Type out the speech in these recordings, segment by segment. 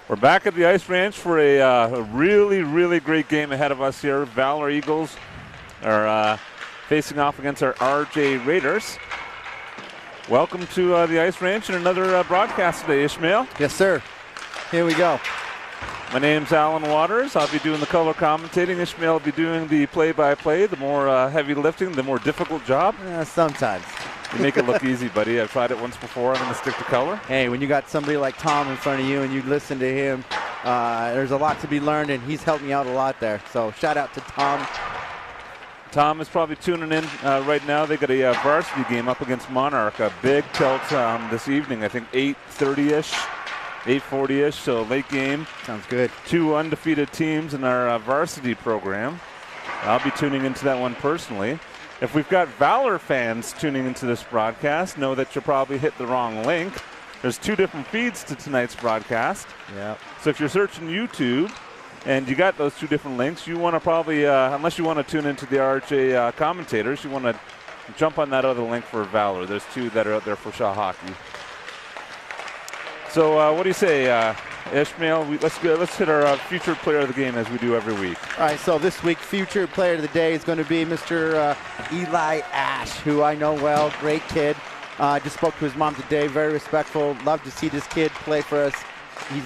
We're back at the Ice Ranch for a really, really great game ahead of us here. Valor Eagles are facing off against our RJ Raiders. Welcome to the Ice Ranch and another broadcast today, Ishmael. Yes, sir. Here we go. My name's Alan Waters. I'll be doing the color commentating. Ishmael will be doing the play-by-play. The more heavy lifting, the more difficult job. Sometimes. You make it look easy, buddy. I've tried it once before. I'm going to stick to color. Hey, when you got somebody like Tom in front of you and you listen to him, there's a lot to be learned, and he's helped me out a lot there. So shout out to Tom. Tom is probably tuning in right now. They got a varsity game up against Monarch. A big tilt this evening. I think 8:30-ish, 8:40-ish, so late game. Sounds good. Two undefeated teams in our varsity program. I'll be tuning into that one personally. If we've got Valor fans tuning into this broadcast, know that you probably hit the wrong link. There's two different feeds to tonight's broadcast. Yeah. So if you're searching YouTube and you got those two different links, you want to probably, unless you want to tune into the RJ commentators, you want to jump on that other link for Valor. There's two that are out there for Shaw Hockey. So what do you say, Ishmael? Let's hit our featured player of the game as we do every week. All right, so this week, featured player of the day is going to be Mr. Eli Ash, who I know well, great kid. Just spoke to his mom today, very respectful. Love to see this kid play for us.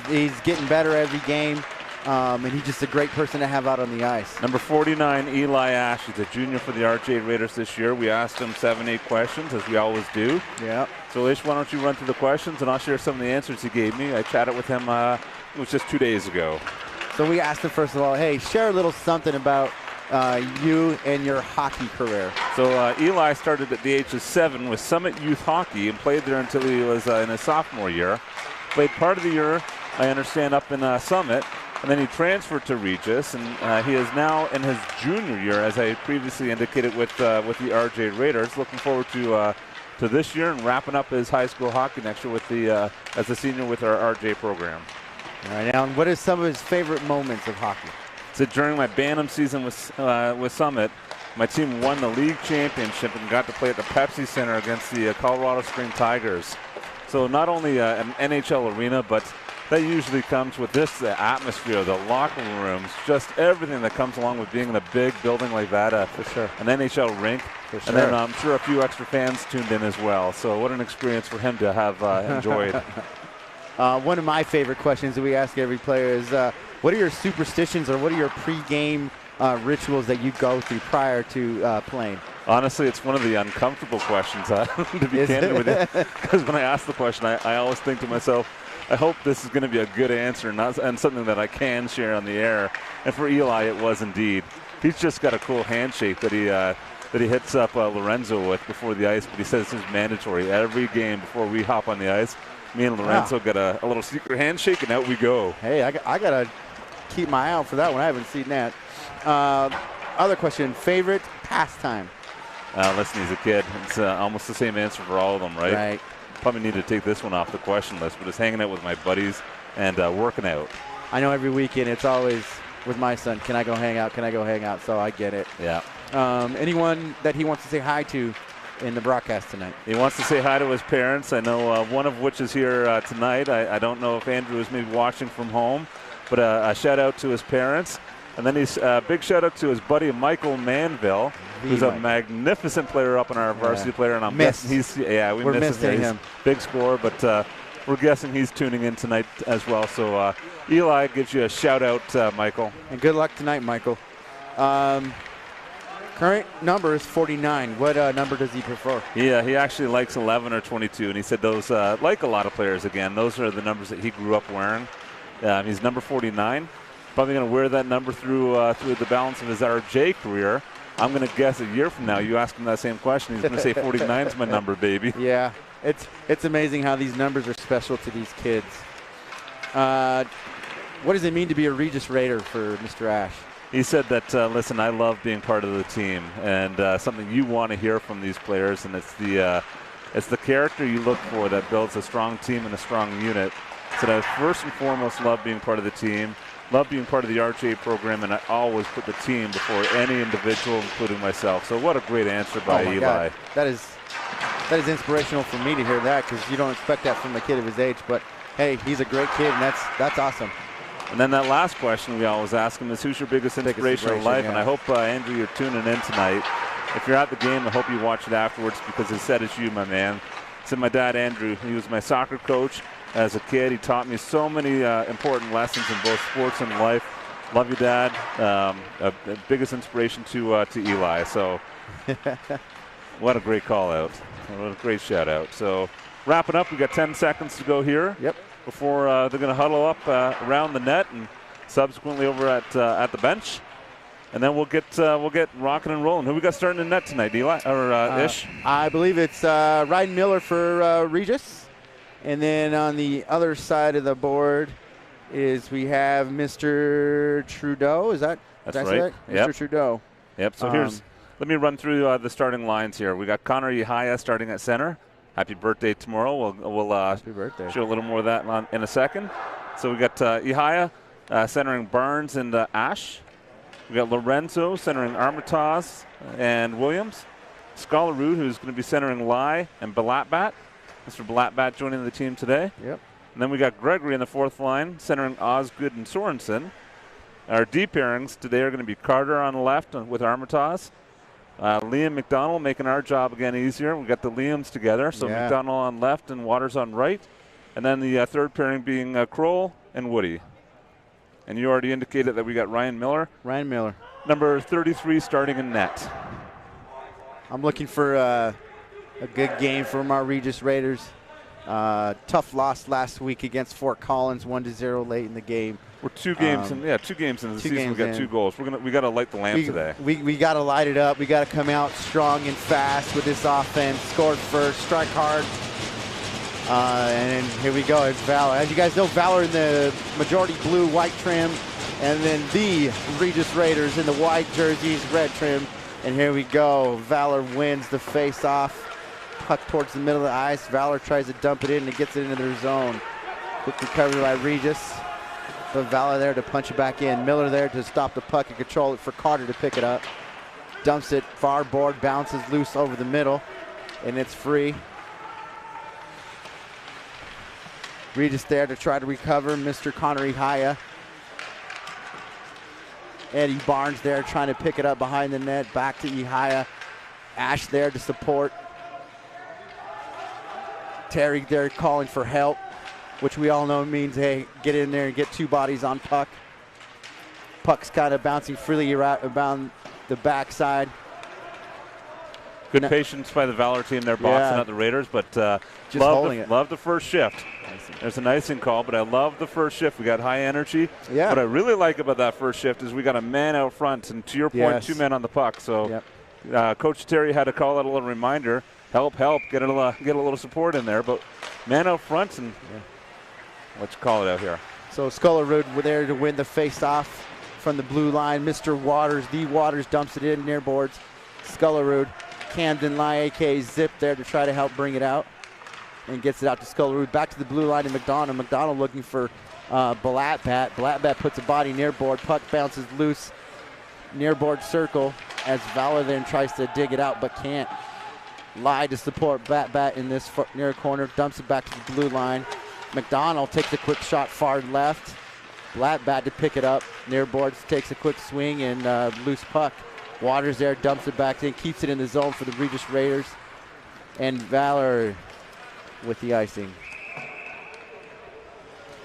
He's getting better every game, and he's just a great person to have out on the ice. Number 49, Eli Ash. He's a junior for the RJ Raiders this year. We asked him 7-8 questions, as we always do. Yeah. So, Ish, why don't you run through the questions, and I'll share some of the answers he gave me. I chatted with him, it was just 2 days ago. So we asked him, first of all, hey, share a little something about you and your hockey career. So Eli started at the age of 7 with Summit Youth Hockey and played there until he was in his sophomore year. Played part of the year, I understand, up in Summit, and then he transferred to Regis, and he is now in his junior year, as I previously indicated, with the RJ Raiders. Looking forward to this year and wrapping up his high school hockey next year with the as a senior with our RJ program. All right, now, what are some of his favorite moments of hockey? So during my Bantam season with Summit, my team won the league championship and got to play at the Pepsi Center against the Colorado Spring Tigers. So not only an NHL arena, but that usually comes with this, the atmosphere, the locker rooms, just everything that comes along with being in a big building like that. For sure. An NHL rink. For sure. And then I'm sure a few extra fans tuned in as well. So what an experience for him to have enjoyed. One of my favorite questions that we ask every player is, what are your superstitions or what are your pre-game rituals that you go through prior to playing? Honestly, it's one of the uncomfortable questions, to be candid with you. Because when I ask the question, I always think to myself, I hope this is going to be a good answer and something that I can share on the air. And for Eli, it was indeed. He's just got a cool handshake that he hits up Lorenzo with before the ice, but he says it's mandatory. Every game before we hop on the ice, me and Lorenzo get a little secret handshake, and out we go. Hey, I got to keep my eye out for that one. I haven't seen that. Other question, favorite pastime? Listen, he's a kid. It's almost the same answer for all of them, right? Right. Probably need to take this one off the question list, but it's hanging out with my buddies and working out. I know every weekend it's always with my son, can I go hang out, can I go hang out? So I get it. Yeah. Anyone that he wants to say hi to in the broadcast tonight? He wants to say hi to his parents. I know one of which is here tonight. I don't know if Andrew is maybe watching from home, but a shout out to his parents. And then he's a big shout out to his buddy Michael Manville, who's a magnificent player up in our varsity player. And I'm guessing we're missing him. Big score, but we're guessing he's tuning in tonight as well. So Eli gives you a shout out, Michael. And good luck tonight, Michael. Current number is 49. What number does he prefer? Yeah, he actually likes 11 or 22, and he said those, like a lot of players, again, those are the numbers that he grew up wearing. He's number 49. Probably going to wear that number through the balance of his RJ career. I'm going to guess a year from now, you ask him that same question, he's going to say 49 is my number, baby. Yeah, it's amazing how these numbers are special to these kids. What does it mean to be a Regis Raider for Mr. Ash? He said that, listen, I love being part of the team, and something you want to hear from these players, and it's the character you look for that builds a strong team and a strong unit. He said, I first and foremost love being part of the team, love being part of the RJ program, and I always put the team before any individual, including myself. So what a great answer by Eli. God. That is inspirational for me to hear that, because you don't expect that from a kid of his age, but hey, he's a great kid, and that's awesome. And then that last question we always ask him is, who's your biggest inspiration in life? Yeah. And I hope, Andrew, you're tuning in tonight. If you're at the game, I hope you watch it afterwards, because he said it's you, my man. Said my dad, Andrew. He was my soccer coach as a kid. He taught me so many important lessons in both sports and life. Love you, Dad. Biggest inspiration to Eli. So what a great call out. What a great shout out. So wrapping up, we got 10 seconds to go here. Yep. Before they're going to huddle up around the net and subsequently over at the bench, and then we'll get rocking and rolling. Who we got starting in net tonight, Eli or Ish? I believe it's Ryan Miller for Regis, and then on the other side of the board is we have Mr. Trudeau. Is that That's did I right. say that? Yep. Mr. Trudeau. Yep. So let me run through the starting lines here. We got Connor Ihaya starting at center. Happy birthday tomorrow. We'll Happy birthday. show a little more of that in a second. So we got Ihaya centering Barnes and Ash. We got Lorenzo centering Armitage and Williams. Scholarud, who's going to be centering Lai and Balatbat. Mr. Balatbat joining the team today. Yep. And then we got Gregory in the fourth line centering Osgood and Sorensen. Our deep pairings today are going to be Carter on the left with Armitage. Liam McDonald making our job again easier. We got the Liams together, so Yeah. McDonald on left and Waters on right. And then the third pairing being Kroll and Woody. And you already indicated that we got Ryan Miller. Ryan Miller. Number 33 starting in net. I'm looking for a good game from our Regis Raiders. Tough loss last week against Fort Collins, 1-0 late in the game. We're two games in the season. We got 2 goals. We got to light the lamp today. We got to light it up. We got to come out strong and fast with this offense. Score first, strike hard. And here we go. It's Valor. As you guys know, Valor in the majority blue, white trim, and then the Regis Raiders in the white jerseys, red trim. And here we go. Valor wins the face-off. Puck towards the middle of the ice. Valor tries to dump it in and gets it into their zone. Quick recovery by Regis. But Valor there to punch it back in. Miller there to stop the puck and control it for Carter to pick it up. Dumps it far board, bounces loose over the middle, and it's free. Regis there to try to recover. Mr. Connor Ihaya. Eddie Barnes there trying to pick it up behind the net. Back to Ihaya. Ash there to support. Terry there calling for help, which we all know means, hey, get in there and get 2 bodies on puck. Puck's kind of bouncing freely around the backside. Good patience by the Valor team. They're boxing out the Raiders, but just holding it. Love the first shift. There's an icing call, but I love the first shift. We got high energy. Yeah. What I really like about that first shift is we got a man out front, and to your point, Yes. 2 men on the puck. So Coach Terry had to call out a little reminder. Help, get a little support in there. But man out front, and let's call it out here. So Scholarud were there to win the face-off from the blue line. Mr. Waters, the Waters dumps it in near boards. Scholarud, Camden Lai, a.k.a. Zip there to try to help bring it out. And gets it out to Scholarud. Back to the blue line to McDonald. McDonald looking for Balatbat. Balatbat puts a body near board. Puck bounces loose near board circle as Valor then tries to dig it out but can't. Lie to support Bat in this near corner. Dumps it back to the blue line. McDonald takes a quick shot far left. Bat to pick it up. Near boards takes a quick swing and loose puck. Waters there dumps it back in. Keeps it in the zone for the Regis Raiders. And Valor with the icing.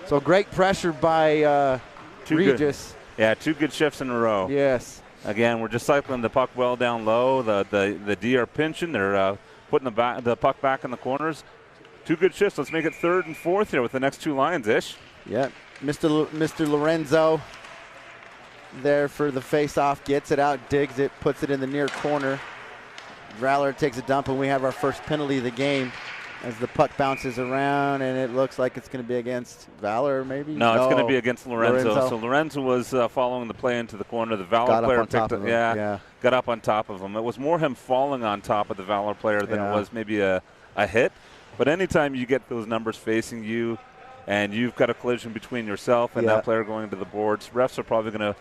So great pressure by Regis. Yeah, 2 good shifts in a row. Yes. Again, we're just cycling the puck well down low. The D are pinching. They're putting the puck back in the corners. 2 good shifts. Let's make it 3rd and 4th here with the next 2 lines, Ish. Yep. Mr. Lorenzo there for the face-off. Gets it out, digs it, puts it in the near corner. Valor takes a dump, and we have our first penalty of the game as the puck bounces around, and it looks like it's going to be against Valor, maybe? No, it's going to be against Lorenzo. So Lorenzo was following the play into the corner. The Valor player picked up, got up on top of him. It was more him falling on top of the Valor player than it was maybe a hit. But anytime you get those numbers facing you and you've got a collision between yourself and that player going into the boards, refs are probably going to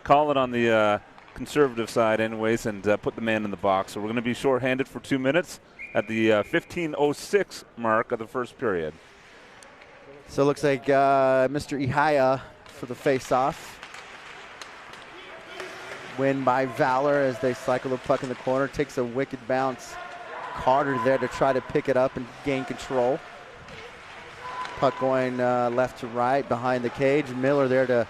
call it on the conservative side anyways and put the man in the box. So we're going to be shorthanded for 2 minutes at the 15:06 mark of the first period. So it looks like Mr. Ihaya for the face-off. Win by Valor as they cycle the puck in the corner. Takes a wicked bounce. Carter there to try to pick it up and gain control. Puck going left to right behind the cage. Miller there to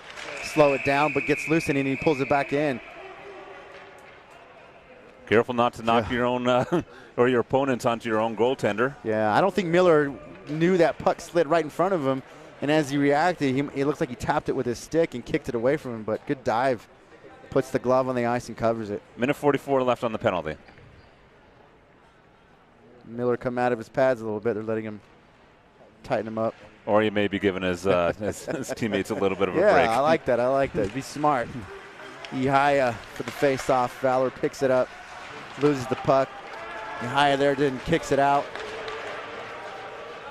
slow it down, but gets loosened and he pulls it back in. Careful not to knock your own or your opponents onto your own goaltender. Yeah, I don't think Miller knew that puck slid right in front of him, and as he reacted, it looks like he tapped it with his stick and kicked it away from him, but good dive. Puts the glove on the ice and covers it. Minute 44 left on the penalty. Miller come out of his pads a little bit. They're letting him tighten him up. Or he may be giving his teammates a little bit of a break. Yeah, I like that. I like that. Be smart. Ihaya for the face-off. Valor picks it up, loses the puck. Ihaya there kicks it out.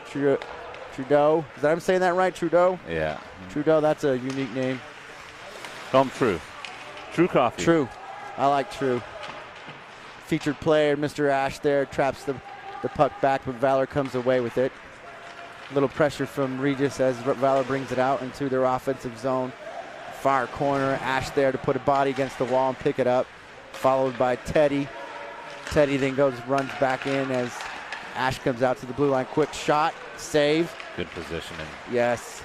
Trudeau. Is that I'm saying that right? Trudeau? Yeah. Trudeau, that's a unique name. Call him True. True Coffee. True. I like True. Featured player, Mr. Ash there, traps the puck back, but Valor comes away with it. A little pressure from Regis as Valor brings it out into their offensive zone. Far corner, Ash there to put a body against the wall and pick it up, followed by Teddy. Teddy then runs back in as Ash comes out to the blue line. Quick shot, save. Good positioning. Yes.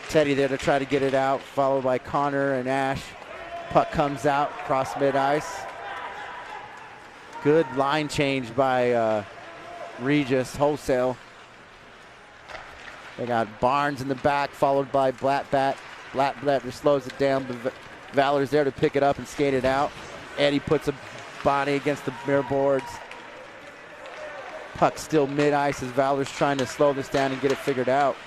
Teddy there to try to get it out, followed by Connor and Ash. Puck comes out, cross mid-ice. Good line change by Regis, wholesale. They got Barnes in the back, followed by Blattbat. Blattbat just slows it down, but Valor's there to pick it up and skate it out. Eddie puts a body against the mirror boards. Puck still mid-ice as Valor's trying to slow this down and get it figured out.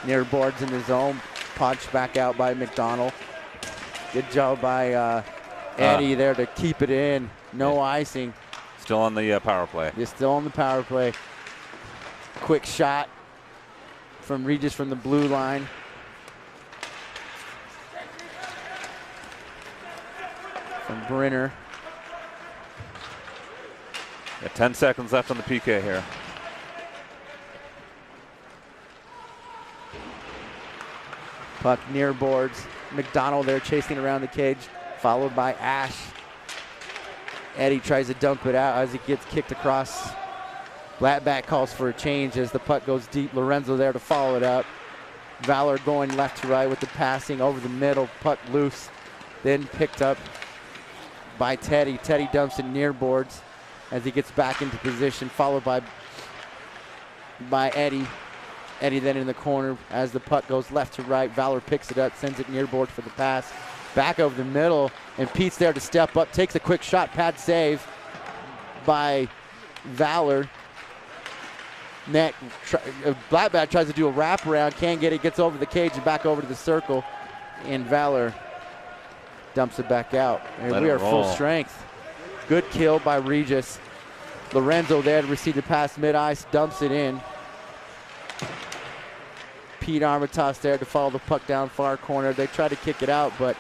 Near boards in the zone, punched back out by McDonald. Good job by Eddie there to keep it in. No icing. Still on the power play. You're still on the power play. Quick shot from Regis from the blue line. From Brenner. 10 seconds left on the PK here. Puck near boards. McDonald there chasing around the cage, followed by Ash. Eddie tries to dump it out as he gets kicked across. Blattback calls for a change as the puck goes deep. Lorenzo there to follow it up. Valor going left to right with the passing over the middle. Puck loose, then picked up by Teddy. Teddy dumps it near boards as he gets back into position, followed by Eddie. Eddie then in the corner as the puck goes left to right. Valor picks it up, sends it near board for the pass. Back over the middle, and Pete's there to step up, takes a quick shot, pad save by Valor. Blattback tries to do a wraparound, can't get it, gets over the cage and back over to the circle, and Valor dumps it back out. And we are full strength. Good kill by Regis. Lorenzo there to receive the pass mid-ice, dumps it in. Pete Armitage there to follow the puck down far corner. They try to kick it out, but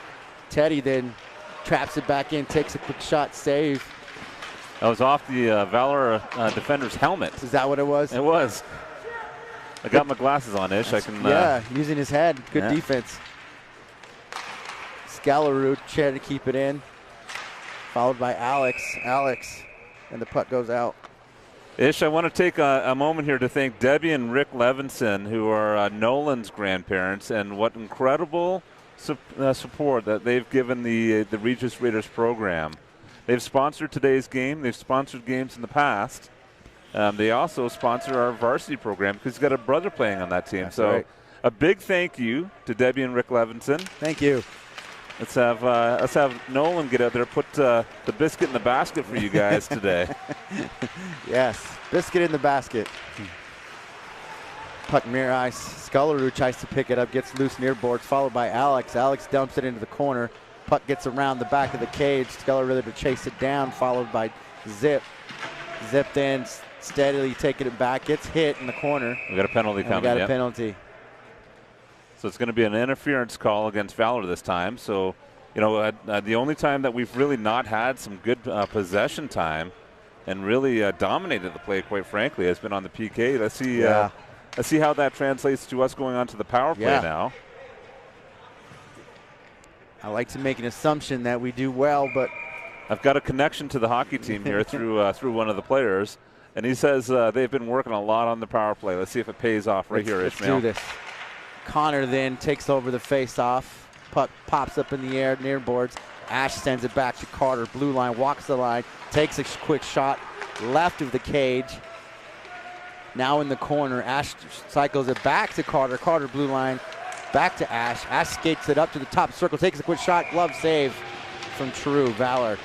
Teddy then traps it back in, takes a quick shot, save. That was off the Valor defender's helmet. Is that what it was? It was. I got my glasses on, Ish. I can. Yeah, using his head. Good defense. Scalaroot tried to keep it in, followed by Alex. And the puck goes out. Ish, I want to take a moment here to thank Debbie and Rick Levinson, who are Nolan's grandparents, and what incredible support that they've given the Regis Raiders program. They've sponsored today's game. They've sponsored games in the past. They also sponsor our varsity program because he's got a brother playing on that team. That's so right. A big thank you to Debbie and Rick Levinson. Thank you. Let's have Nolan get out there, put the biscuit in the basket for you guys today. Yes, biscuit in the basket. Puck near ice. Sculleroo tries to pick it up, gets loose near boards, followed by Alex. Alex dumps it into the corner. Puck gets around the back of the cage. Sculleroo to chase it down, followed by Zip. Zip then steadily taking it back, gets hit in the corner. We got a penalty coming. We got a penalty. So it's going to be an interference call against Valor this time. So, the only time that we've really not had some good possession time and really dominated the play, quite frankly, has been on the PK. Let's see Let's see how that translates to us going on to the power play now. I like to make an assumption that we do well, but I've got a connection to the hockey team here through one of the players, and he says they've been working a lot on the power play. Let's see if it pays off right here, Ishmael. Let's do this. Connor then takes over the face-off. Puck pops up in the air near boards. Ash sends it back to Carter. Blue line, walks the line, takes a quick shot left of the cage. Now in the corner, Ash cycles it back to Carter. Carter, blue line, back to Ash. Ash skates it up to the top circle, takes a quick shot, glove save from True. Valor.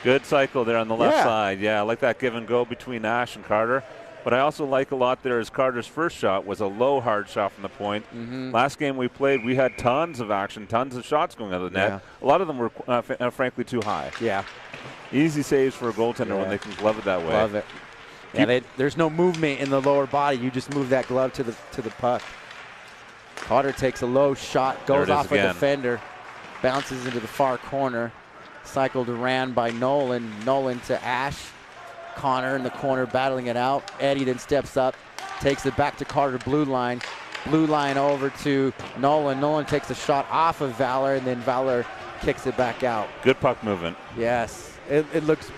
Good cycle there on the left side. Yeah, I like that give and go between Ash and Carter. But I also like a lot there is Carter's first shot was a low, hard shot from the point. Last game we played, we had tons of action, tons of shots going out of the net. A lot of them were, frankly, too high. Yeah. Easy saves for a goaltender when they can glove it that way. Love it. Yeah, there's no movement in the lower body. You just move that glove to the puck. Carter takes a low shot, goes off a defender, bounces into the far corner. Cycled around by Nolan. Nolan to Ash. Connor in the corner battling it out. Eddie then steps up, takes it back to Carter, blue line. Blue line over to Nolan. Nolan takes a shot off of Valor, and then Valor kicks it back out. Good puck movement. Yes, it looks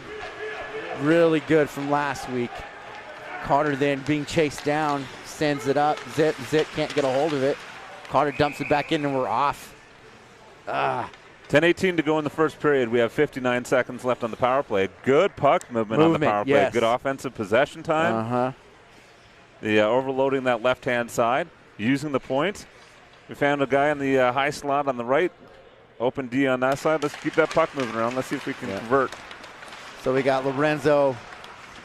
really good from last week. Carter then being chased down, sends it up. Zip can't get a hold of it. Carter dumps it back in, and we're off. 10:18 to go in the first period. We have 59 seconds left on the power play. Good puck movement on the power play. Yes. Good offensive possession time. The overloading that left-hand side, using the point. We found a guy in the high slot on the right. Open D on that side. Let's keep that puck moving around. Let's see if we can convert. So we got Lorenzo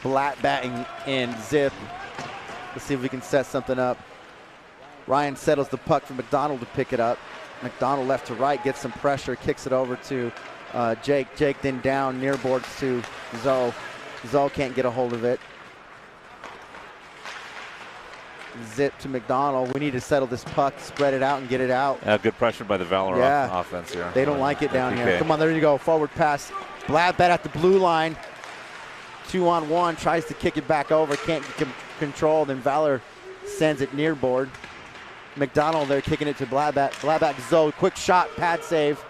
Blatt batting in Zip. Let's see if we can set something up. Ryan settles the puck for McDonald to pick it up. McDonald left to right, gets some pressure, kicks it over to Jake. Jake then down near boards to Zoe. Zoe can't get a hold of it. Zip to McDonald. We need to settle this puck, spread it out, and get it out. Good pressure by the Valor offense here. They don't like it down here. Come on, there you go. Forward pass. Blatt at the blue line. 2-on-1, tries to kick it back over, can't get control. Then Valor sends it near board. McDonald there kicking it to Blatt. Blatt Zoe, quick shot, pad save.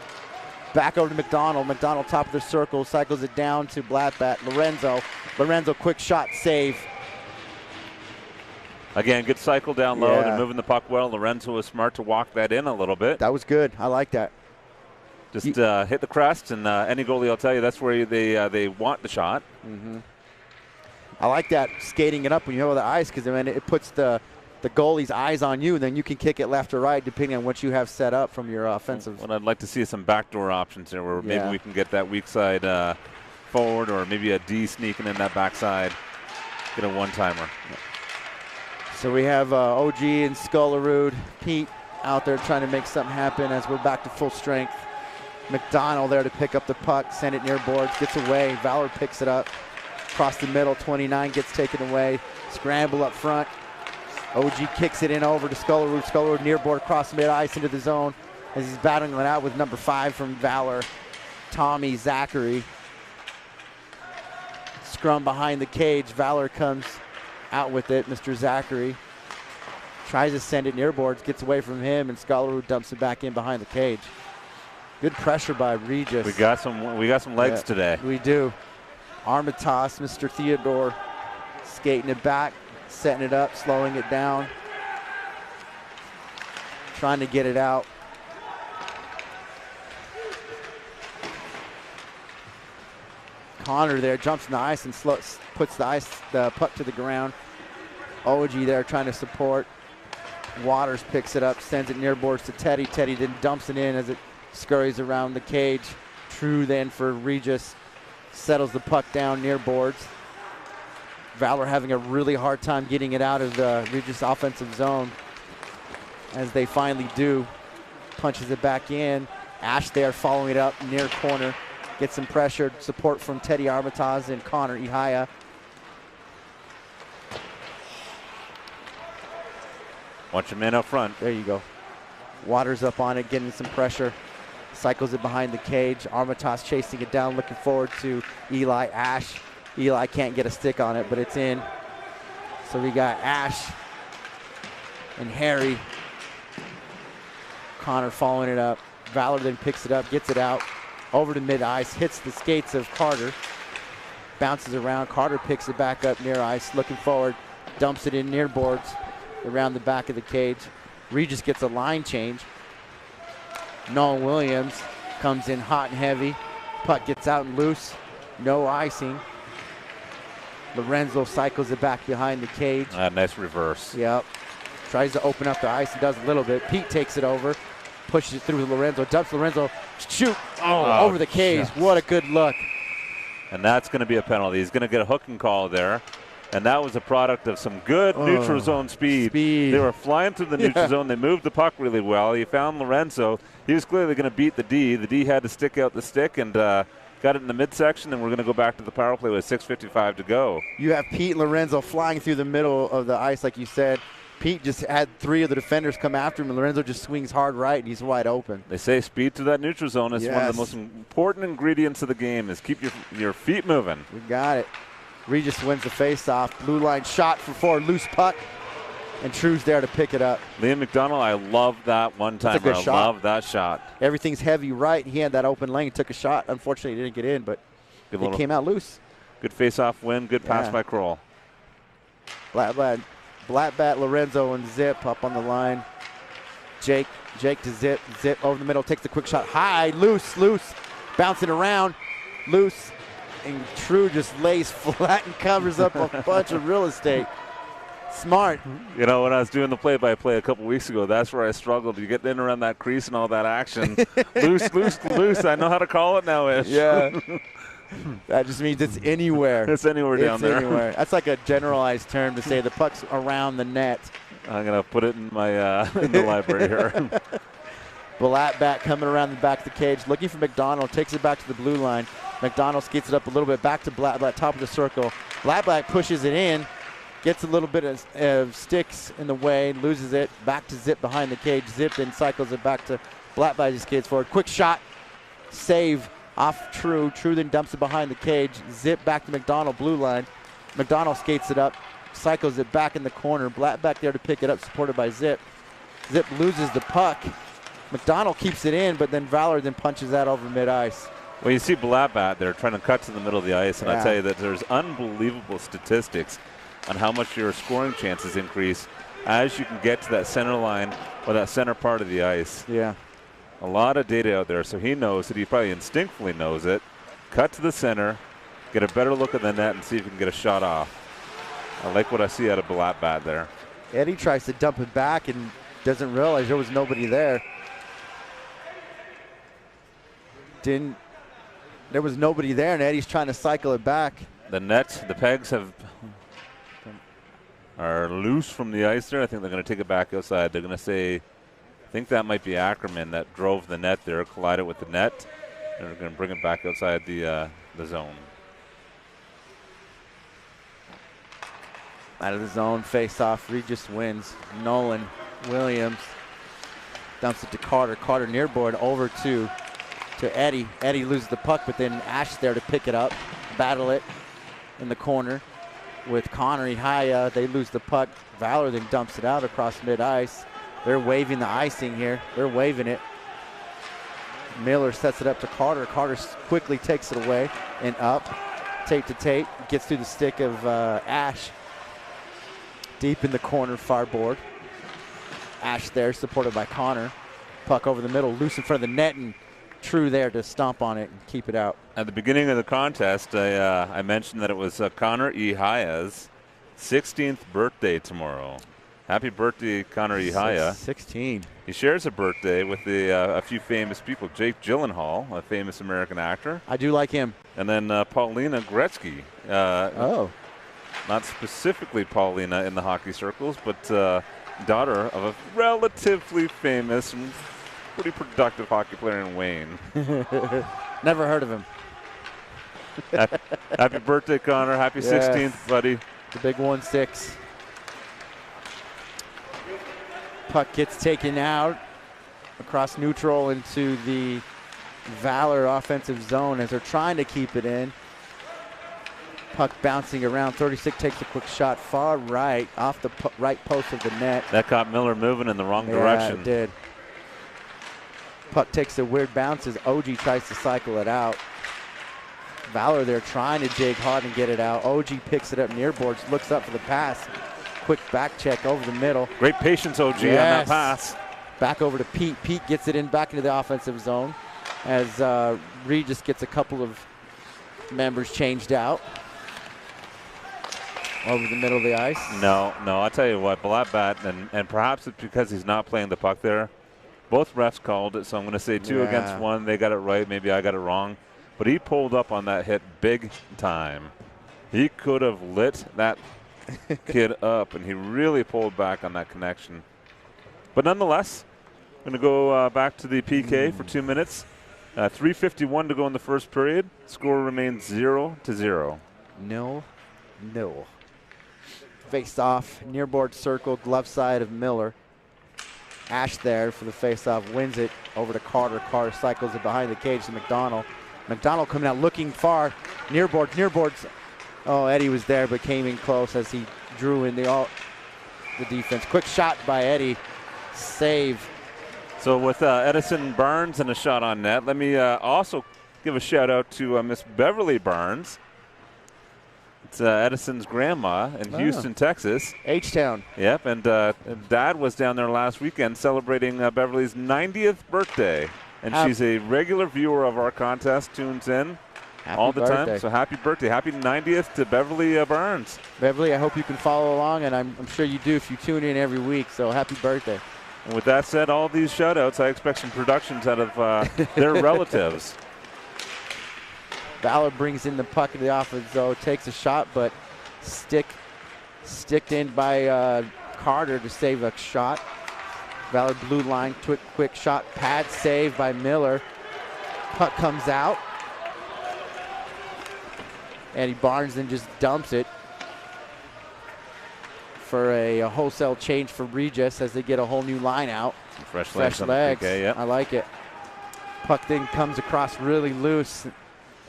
Back over to McDonald. McDonald top of the circle, cycles it down to Blatt. Lorenzo, quick shot, save. Again, good cycle down low. They're moving the puck well. Lorenzo was smart to walk that in a little bit. That was good. I like that. Just hit the crest, and any goalie will tell you that's where they want the shot. I like that, skating it up when you have the ice, because then it puts the goalie's eyes on you, and then you can kick it left or right depending on what you have set up from your offensive. Well, I'd like to see some backdoor options here where maybe we can get that weak side forward, or maybe a D sneaking in that backside. Get a one-timer. So we have OG and Scullerud, Pete out there trying to make something happen as we're back to full strength. McDonald there to pick up the puck, send it near boards, gets away. Valor picks it up. Across the middle, 29 gets taken away. Scramble up front. OG kicks it in over to Scullerud. Scullerud near board, across mid-ice into the zone as he's battling it out with number 5 from Valor, Tommy Zachary. Scrum behind the cage. Valor comes out with it. Mr. Zachary tries to send it near boards, gets away from him, and Scullerud dumps it back in behind the cage. Good pressure by Regis. We got some legs today. We do. Armitage, Mr. Theodore, skating it back, setting it up, slowing it down, trying to get it out. Connor there jumps in the ice and puts the puck to the ground. OG there trying to support. Waters picks it up, sends it near boards to Teddy. Teddy then dumps it in as it scurries around the cage. True then for Regis. Settles the puck down near boards. Valor having a really hard time getting it out of the Regis offensive zone. As they finally do. Punches it back in. Ash there following it up near corner. Gets some pressure. Support from Teddy Armitage and Connor Ihaya. Watch him in up front. There you go. Waters up on it, getting some pressure. Cycles it behind the cage. Armitage chasing it down, looking forward to Eli Ash. Eli can't get a stick on it, but it's in. So we got Ash and Harry. Connor following it up. Valor then picks it up, gets it out, over to mid-ice, hits the skates of Carter. Bounces around. Carter picks it back up near ice, looking forward, dumps it in near boards around the back of the cage. Regis gets a line change. Nolan Williams comes in hot and heavy. Puck gets out and loose. No icing. Lorenzo cycles it back behind the cage. Nice reverse. Yep. Tries to open up the ice and does a little bit. Pete takes it over, pushes it through Lorenzo, dumps Lorenzo, shoot, over the cage. Yes. What a good look. And that's going to be a penalty. He's going to get a hooking call there. And that was a product of some good neutral zone speed. They were flying through the neutral zone. They moved the puck really well. He found Lorenzo. He was clearly going to beat the D. The D had to stick out the stick and got it in the midsection, and we're going to go back to the power play with 6:55 to go. You have Pete and Lorenzo flying through the middle of the ice, like you said. Pete just had 3 of the defenders come after him, and Lorenzo just swings hard right, and he's wide open. They say speed to that neutral zone is one of the most important ingredients of the game, is keep your feet moving. We got it. Regis wins the face-off. Blue line shot for 4, loose puck, and True's there to pick it up. Liam McDonald, I love that one-timer. I love that shot. Everything's heavy right. He had that open lane, took a shot. Unfortunately, he didn't get in, but it came out loose. Good face-off win, good pass by Kroll. Black Bat, Lorenzo, and Zip up on the line. Jake to Zip. Zip over the middle, takes the quick shot. High, loose. Bouncing around, loose. And True just lays flat and covers up a bunch of real estate. Smart. You know, when I was doing the play-by-play a couple weeks ago, that's where I struggled. You get in around that crease and all that action. loose. I know how to call it now, Ish. Yeah. That just means it's anywhere. It's anywhere down there. Anywhere. That's like a generalized term to say the puck's around the net. I'm going to put it in my in the library here. Black Bat coming around the back of the cage, looking for McDonald, takes it back to the blue line. McDonald skates it up a little bit, back to Black Bat, top of the circle. Black pushes it in, gets a little bit of sticks in the way, loses it, back to Zip behind the cage. Zip then cycles it back to Black Bat, just skates forward. Quick shot, save off True. True then dumps it behind the cage. Zip back to McDonald, blue line. McDonald skates it up, cycles it back in the corner. Black back there to pick it up, supported by Zip. Zip loses the puck. McDonald keeps it in, but then Valor then punches that over mid-ice. Well, you see Blabat there trying to cut to the middle of the ice, and I tell you that there's unbelievable statistics on how much your scoring chances increase as you can get to that center line or that center part of the ice. Yeah. A lot of data out there, so he knows it. He probably instinctively knows it. Cut to the center, get a better look at the net, and see if you can get a shot off. I like what I see out of Blabat there. Eddie tries to dump it back and doesn't realize there was nobody there. There was nobody there, and Eddie's trying to cycle it back. The net, the pegs are loose from the ice there. I think they're going to take it back outside. They're going to say, I think that might be Ackerman that drove the net there, collided with the net, and they're going to bring it back outside the zone. Out of the zone, face-off, Regis wins. Nolan Williams dumps it to Carter. Carter near board over to Eddie. Eddie loses the puck, but then Ash there to pick it up, battle it in the corner with Connery. High, they lose the puck. Valor then dumps it out across mid-ice. They're waving the icing here. They're waving it. Miller sets it up to Carter. Carter quickly takes it away and up. Tape to tape. Gets through the stick of Ash. Deep in the corner, far board. Ash there, supported by Connor. Puck over the middle, loose in front of the net, and True there to stomp on it and keep it out. At the beginning of the contest, I mentioned that it was Connor E. Haya's 16th birthday tomorrow. Happy birthday, Connor E. Haya. 16. He shares a birthday with a few famous people. Jake Gyllenhaal, a famous American actor. I do like him. And then Paulina Gretzky. Not specifically Paulina in the hockey circles, but daughter of a relatively famous and pretty productive hockey player in Wayne. Never heard of him. Happy birthday, Connor. Happy 16th, buddy. The big 1-6. Puck gets taken out across neutral into the Valor offensive zone as they're trying to keep it in. Puck bouncing around. 36 takes a quick shot far right off the right post of the net. That caught Miller moving in the wrong direction. Yeah, it did. Puck takes a weird bounce as OG tries to cycle it out. Valor there trying to dig hard and get it out. OG picks it up near boards, looks up for the pass. Quick back check over the middle. Great patience, OG, on that pass. Back over to Pete. Pete gets it in back into the offensive zone as Regis gets a couple of members changed out. Over the middle of the ice. No, I'll tell you what, Blattbat, and perhaps it's because he's not playing the puck there. Both refs called it, so I'm going to say 2 against 1. They got it right. Maybe I got it wrong. But he pulled up on that hit big time. He could have lit that kid up, and he really pulled back on that connection. But nonetheless, going to go back to the PK for 2 minutes. 3:51 to go in the first period. Score remains 0-0. No. Face off, near board circle, glove side of Miller. Ash there for the face off, wins it over to Carter. Carter cycles it behind the cage to McDonald. McDonald coming out looking far, near boards. Oh, Eddie was there but came in close as he drew in the defense. Quick shot by Eddie, save. So with Edison Burns and a shot on net, let me also give a shout out to Miss Beverly Burns. It's Edison's grandma in Houston, Texas. H-Town. Yep, and Dad was down there last weekend celebrating Beverly's 90th birthday. And she's a regular viewer of our contest, tunes in all the time. So happy birthday. Happy 90th to Beverly Burns. Beverly, I hope you can follow along, and I'm sure you do if you tune in every week. So happy birthday. And with that said, all these shout-outs, I expect some productions out of their relatives. Valor brings in the puck in the offense zone, takes a shot, but sticked in by Carter to save a shot. Valor blue line, quick shot, pad save by Miller. Puck comes out. Eddie Barnes then just dumps it for a wholesale change for Regis as they get a whole new line out. Fresh legs. PK, yep. I like it. Puck then comes across really loose.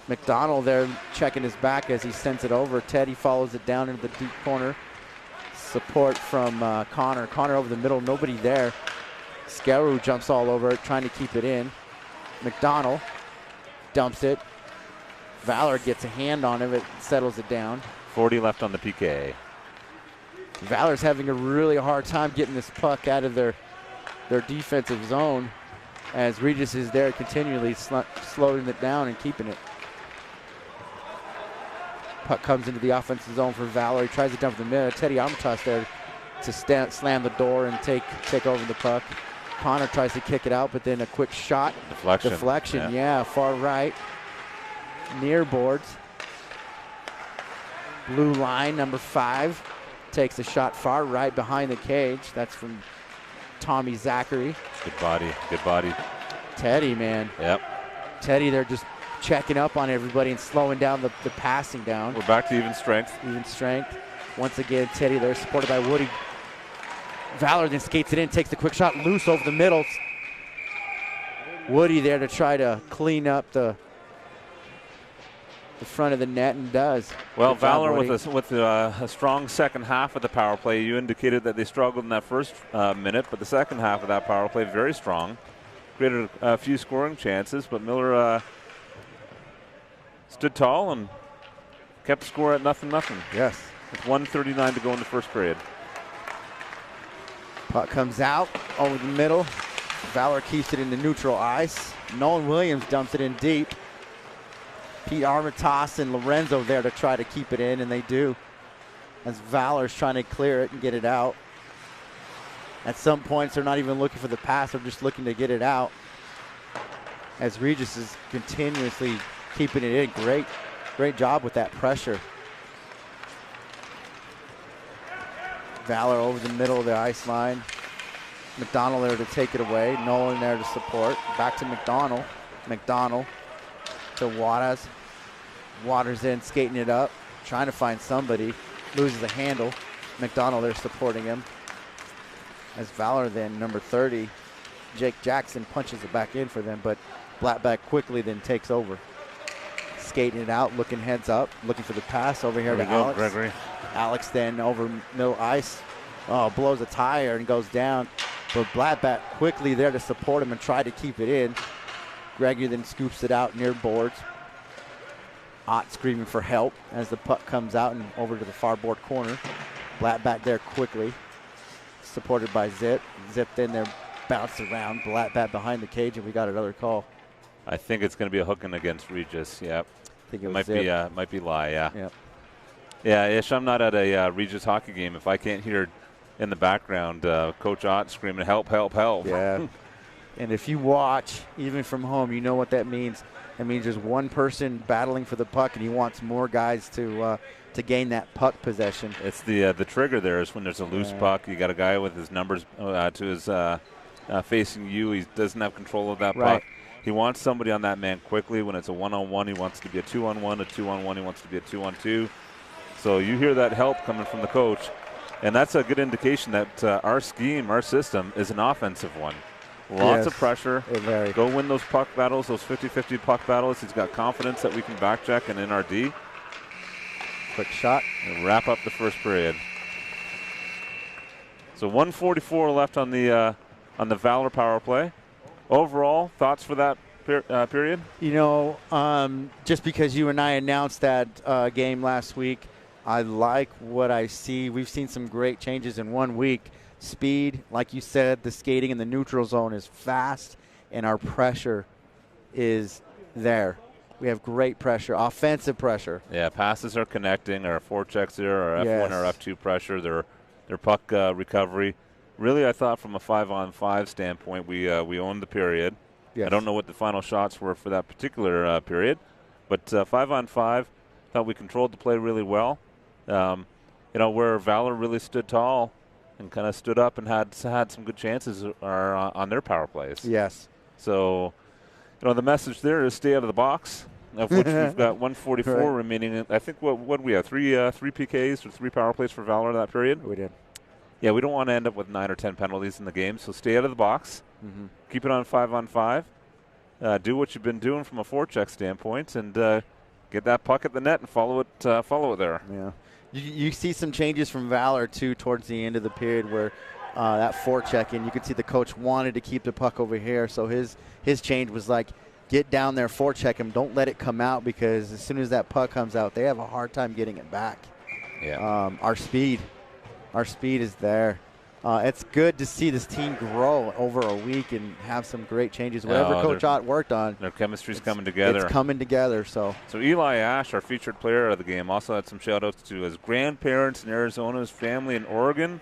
McDonald there checking his back as he sends it over. Teddy follows it down into the deep corner. Support from Connor. Connor over the middle, nobody there. Scaru jumps all over it, trying to keep it in. McDonald dumps it. Valor gets a hand on it, settles it down. 40 left on the PK. Valor's having a really hard time getting this puck out of their defensive zone as Regis is there continually slowing it down and keeping it. Puck comes into the offensive zone for Valor. He tries to dump the middle. Teddy Armitage there to slam the door and take over the puck. Connor tries to kick it out, but then a quick shot. Deflection, yeah, far right. Near boards. Blue line, number 5. Takes a shot far right behind the cage. That's from Tommy Zachary. Good body. Teddy, man. Yep. Teddy, they're just checking up on everybody and slowing down the passing down. We're back to even strength. Once again, Teddy there, supported by Woody. Valor then skates it in, takes the quick shot loose over the middle. Woody there to try to clean up the front of the net, and does. Well, Valor with a strong second half of the power play. You indicated that they struggled in that first minute, but the second half of that power play, very strong. Created a few scoring chances, but Miller stood tall and kept the score at 0-0. Yes. With 1:39 to go in the first period. Puck comes out over the middle. Valor keeps it in the neutral ice. Nolan Williams dumps it in deep. Pete Armitage and Lorenzo there to try to keep it in, and they do. As Valor's trying to clear it and get it out. At some points, they're not even looking for the pass. They're just looking to get it out. As Regis is continuously keeping it in. Great job with that pressure. Valor over the middle of the ice line. McDonald there to take it away. Nolan there to support. Back to McDonald. McDonald to Waters. Waters in, skating it up, trying to find somebody. Loses the handle. McDonald there supporting him. As Valor then, number 30, Jake Jackson punches it back in for them, but Blattback quickly then takes over. skating it out, looking heads up, looking for the pass over here to Alex. Gregory. Alex then over middle ice. Oh, blows a tire and goes down. But Blackbat quickly there to support him and try to keep it in. Gregory then scoops it out near boards. Ott screaming for help as the puck comes out and over to the far board corner. Blackbat there quickly, supported by Zip. Zip then there bounced around. Blackbat behind the cage, and we got another call. I think it's going to be a hooking against Regis. Yep. I think it might Zip. be might be Lie. Yeah. Yep. Yeah, Ish. I'm not at a Regis hockey game if I can't hear in the background Coach Ott screaming, "Help! Help! Help!" Yeah. And if you watch, even from home, you know what that means. That means there's one person battling for the puck, and he wants more guys to gain that puck possession. It's the trigger there is when there's a loose puck. You got a guy with his numbers to his facing you. He doesn't have control of that puck. He wants somebody on that man quickly. When it's a one-on-one, he wants to be a two-on-one. A two-on-one, he wants to be a two-on-two. So you hear that help coming from the coach, and that's a good indication that our scheme, our system, is an offensive one. Lots of pressure. Go win those puck battles, those 50-50 puck battles. He's got confidence that we can back check and in our D. Quick shot. And wrap up the first period. So 1:44 left on the Valor power play. Overall, thoughts for that period? You know, just because you and I announced that game last week, I like what I see. We've seen some great changes in 1 week. Speed, like you said, the skating in the neutral zone is fast, and our pressure is there. We have great pressure, offensive pressure. Yeah, passes are connecting. Our forechecks there, our F1 or F2 pressure, their puck recovery. Really, I thought from a 5-on-5 standpoint, we owned the period. Yes. I don't know what the final shots were for that particular period, but 5-on-5, thought we controlled the play really well. You know, where Valor really stood tall and kind of stood up and had some good chances are on their power plays. Yes. So, you know, the message there is stay out of the box, of which we've got 144 remaining. I think what we have, three PKs or 3 power plays for Valor in that period? We did. Yeah, we don't want to end up with 9 or 10 penalties in the game, so stay out of the box. Mm-hmm. Keep it on 5-on-5. Do what you've been doing from a forecheck standpoint, and get that puck at the net and follow it there. Yeah. You see some changes from Valor, too, towards the end of the period where that forecheck, and you could see the coach wanted to keep the puck over here. So his change was like, get down there, forecheck him. Don't let it come out, because as soon as that puck comes out, they have a hard time getting it back. Yeah. Our speed is there. It's good to see this team grow over a week and have some great changes. Whatever Coach Ott worked on, their chemistry's coming together. It's coming together. So Eli Ash, our featured player of the game, also had some shout-outs to his grandparents in Arizona, his family in Oregon,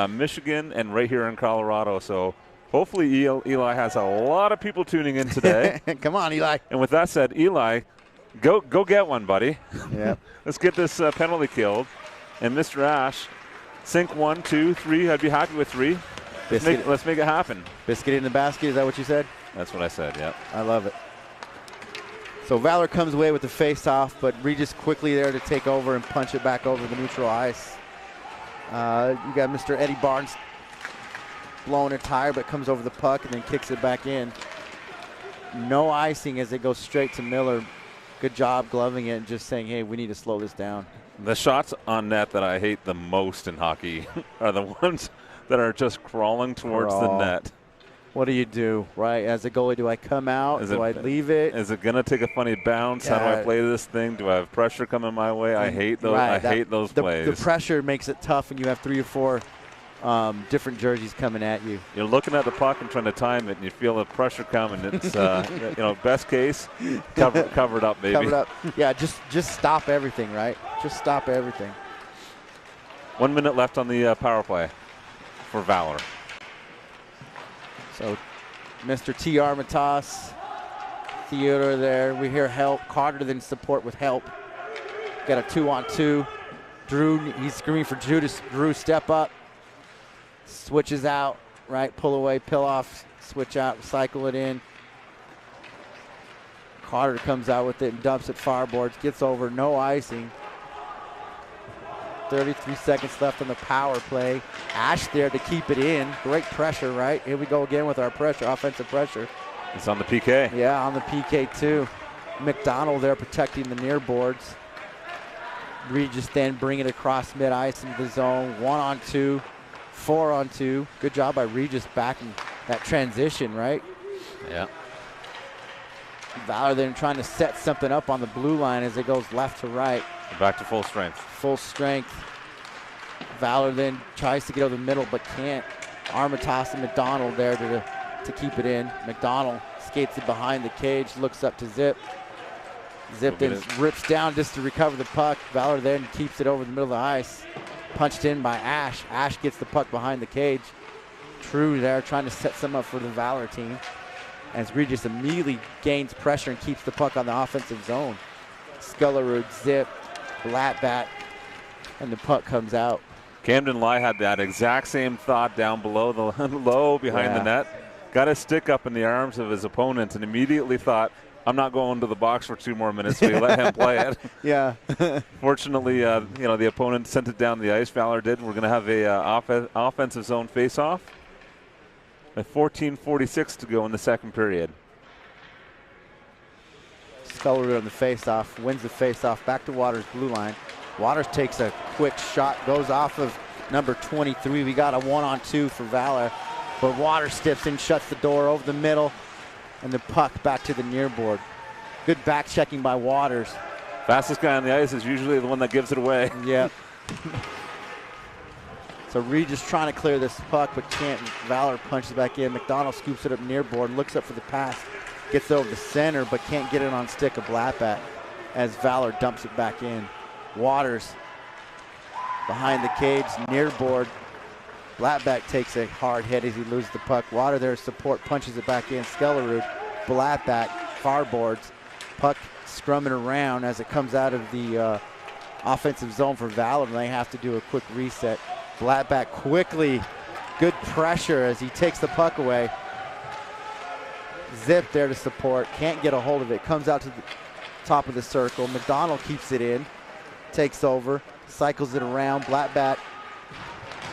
Michigan, and right here in Colorado. So hopefully Eli has a lot of people tuning in today. Come on, Eli. And with that said, Eli, go get one, buddy. Yeah. Let's get this penalty killed. And Mr. Ash, sink 1, 2, 3. I'd be happy with 3. Let's make it happen. Biscuit in the basket, is that what you said? That's what I said, yeah. I love it. So Valor comes away with the face-off, but Regis quickly there to take over and punch it back over the neutral ice. You got Mr. Eddie Barnes blowing a tire, but comes over the puck and then kicks it back in. No icing as it goes straight to Miller. Good job gloving it and just saying, hey, we need to slow this down. The shots on net that I hate the most in hockey are the ones that are just crawling towards the net. What do you do, right? As a goalie, do I come out? Do I leave it? Is it going to take a funny bounce? How do I play this thing? Do I have pressure coming my way? I hate those. I hate those plays. The pressure makes it tough when you have 3 or 4 different jerseys coming at you. You're looking at the puck and trying to time it, and you feel the pressure coming. It's you know, best case, covered up, baby. Covered up. Yeah, just stop everything, right? Just stop everything. 1 minute left on the power play for Valor. So, Mr. T. Armitage, Theodore there. We hear help. Carter then support with help. Got a 2-on-2. Drew, he's screaming for Drew step up. Switches out, right? Pull away, pill off, switch out, cycle it in. Carter comes out with it and dumps it fireboards, gets over, no icing. 33 seconds left on the power play. Ash there to keep it in. Great pressure, right? Here we go again with our pressure, offensive pressure. It's on the PK. Yeah, on the PK too. McDonald there protecting the near boards. Regis then bring it across mid-ice into the zone. 1-on-2, 4-on-2. Good job by Regis backing that transition, right? Yeah. Valor then trying to set something up on the blue line as it goes left to right. Back to full strength. Full strength. Valor then tries to get over the middle but can't. Armitage and McDonald there to keep it in. McDonald skates it behind the cage, looks up to Zip. Zip then rips down just to recover the puck. Valor then keeps it over the middle of the ice. Punched in by Ash. Ash gets the puck behind the cage. True there trying to set some up for the Valor team. As Regis immediately gains pressure and keeps the puck on the offensive zone. Scullerud, Zip, Blattbat, and the puck comes out. Camden Lai had that exact same thought down below the low behind the net. Got his stick up in the arms of his opponent and immediately thought, I'm not going to the box for 2 more minutes, so he let him play it. Yeah. Fortunately, the opponent sent it down the ice. Valor did. We're going to have a offensive zone face-off. With 14:46 to go in the second period. Scullerud on the face-off, wins the face-off, back to Waters' blue line. Waters takes a quick shot, goes off of number 23. We got a 1-on-2 for Valor, but Waters steps in, shuts the door over the middle, and the puck back to the near board. Good back checking by Waters. Fastest guy on the ice is usually the one that gives it away. Yep. So Regis trying to clear this puck, but can't. Valor punches back in. McDonald scoops it up near board, looks up for the pass, gets over the center, but can't get it on stick of Blattbat as Valor dumps it back in. Waters behind the cage, near board. Blattbat takes a hard hit as he loses the puck. Water there support, punches it back in. Skellerud, Blattbat, far boards. Puck scrumming around as it comes out of the offensive zone for Valor, and they have to do a quick reset. Blattbat quickly, good pressure as he takes the puck away. Zip there to support, can't get a hold of it, comes out to the top of the circle. McDonald keeps it in, takes over, cycles it around. Blattbat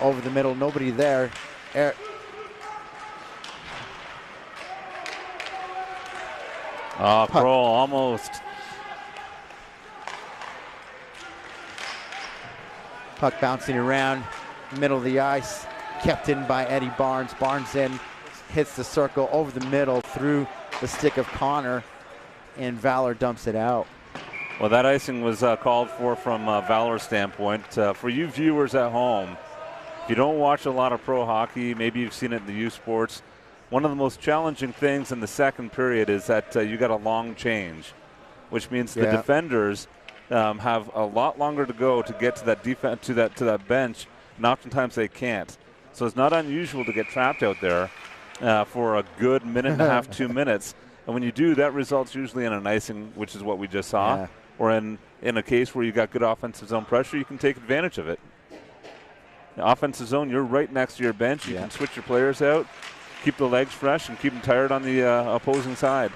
over the middle, nobody there. Kroll almost. Puck bouncing around, middle of the ice, kept in by Eddie Barnes. Barnes then hits the circle over the middle through the stick of Connor, and Valor dumps it out. Well, that icing was called for from Valor's standpoint. For you viewers at home, if you don't watch a lot of pro hockey, maybe you've seen it in the U Sports, one of the most challenging things in the second period is that you got a long change, which means the defenders have a lot longer to go to get to that defense, to that bench, and oftentimes they can't. So it's not unusual to get trapped out there for a good minute and a half, 2 minutes. And when you do, that results usually in an icing, which is what we just saw. Yeah. Or in a case where you got good offensive zone pressure, you can take advantage of it. The offensive zone, you're right next to your bench. You can switch your players out, keep the legs fresh, and keep them tired on the opposing side.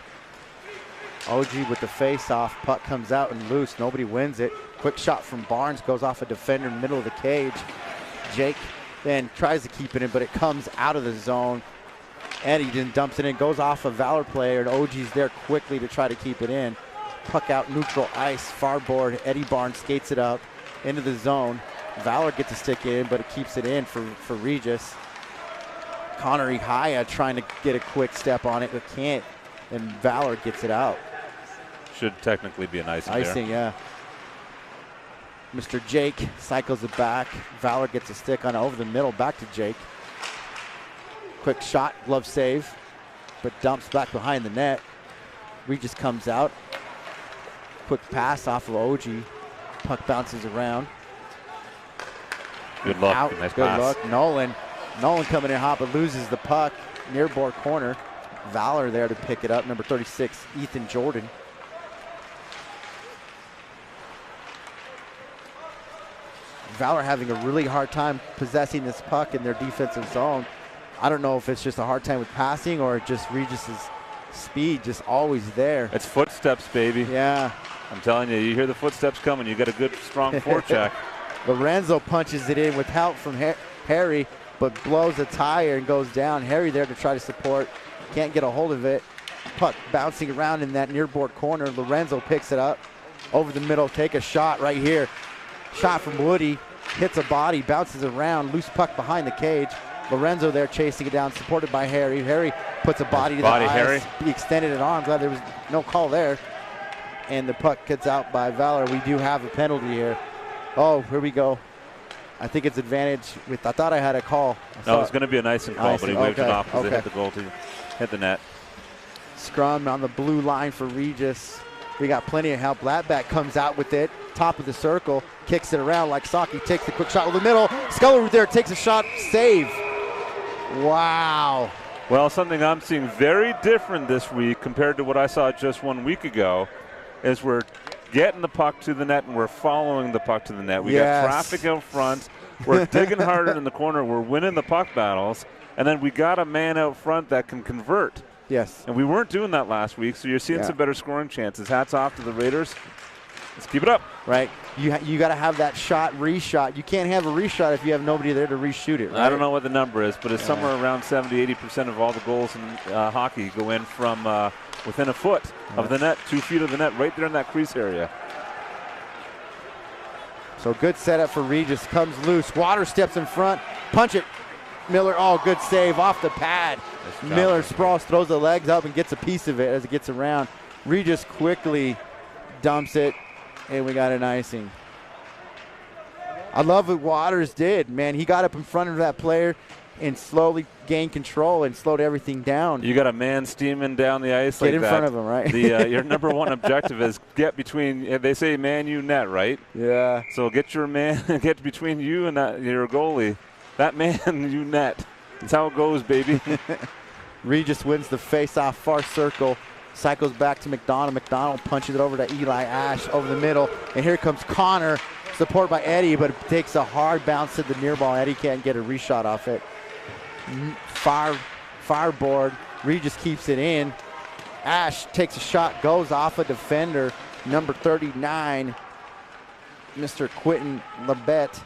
OG with the face-off, puck comes out and loose. Nobody wins it. Quick shot from Barnes, goes off a defender in the middle of the cage. Jake then tries to keep it in, but it comes out of the zone. Eddie then dumps it in, goes off a Valor player, and OG's there quickly to try to keep it in. Puck out neutral ice, far board. Eddie Barnes skates it up into the zone. Valor gets a stick in, but it keeps it in for Regis. Connor Ihaya trying to get a quick step on it, but can't, and Valor gets it out. Should technically be an icing there. Mr. Jake cycles it back. Valor gets a stick on it over the middle, back to Jake. Quick shot, glove save, but dumps back behind the net. Regis comes out. Quick pass off of OG. Puck bounces around. Good luck. Out. Nice Good pass. look. Nolan coming in hot, but loses the puck near board corner. Valor there to pick it up. Number 36, Ethan Jordan. Valor having a really hard time possessing this puck in their defensive zone. I don't know if it's just a hard time with passing or just Regis's speed just always there. It's footsteps, baby. Yeah. I'm telling you, you hear the footsteps coming. You got a good, strong forecheck. Lorenzo punches it in with help from Harry, but blows a tire and goes down. Harry there to try to support. Can't get a hold of it. Puck bouncing around in that near board corner. Lorenzo picks it up over the middle. Take a shot right here. Shot from Woody. Hits a body, bounces around. Loose puck behind the cage. Lorenzo there chasing it down, supported by Harry. Harry puts a body to the ice. Harry. He extended an arm. Glad there was no call there. And the puck gets out by Valor. We do have a penalty here. Oh, here we go. I think it's advantage with, I thought I had a call. No, it was going to be an icing call, but he waved it off because it hit the goal, hit the net. Scrum on the blue line for Regis. We got plenty of help. Latback comes out with it. Top of the circle. Kicks it around like Saki. Takes the quick shot with the middle. Scully there takes a shot. Save. Wow. Well, something I'm seeing very different this week compared to what I saw just 1 week ago is we're getting the puck to the net and we're following the puck to the net. We got traffic out front. We're digging harder in the corner. We're winning the puck battles. And then we got a man out front that can convert. Yes. And we weren't doing that last week, so you're seeing some better scoring chances. Hats off to the Raiders. Let's keep it up. Right. You got to have that shot, reshot. You can't have a reshot if you have nobody there to reshoot it, right? I don't know what the number is, but it's somewhere around 70-80% of all the goals in hockey go in from within a foot of the net, 2 feet of the net, right there in that crease area. So good setup for Regis. Comes loose. Water steps in front. Punch it. Miller, good save off the pad. Miller sprawls, throws the legs up, and gets a piece of it as it gets around. Regis quickly dumps it, and we got an icing. I love what Waters did, man. He got up in front of that player and slowly gained control and slowed everything down. You got a man steaming down the ice like that. Get in front of him, right? Your number one objective is get between, they say man, you, net, right? Yeah. So get your man, get between you and your goalie. That man, you, net. That's how it goes, baby. Regis wins the face-off, far circle. Cycles back to McDonald. McDonald punches it over to Eli Ash over the middle. And here comes Connor, supported by Eddie, but it takes a hard bounce to the near ball. Eddie can't get a reshot off it. Fireboard. Regis keeps it in. Ash takes a shot, goes off a defender. Number 39, Mr. Quentin Labette.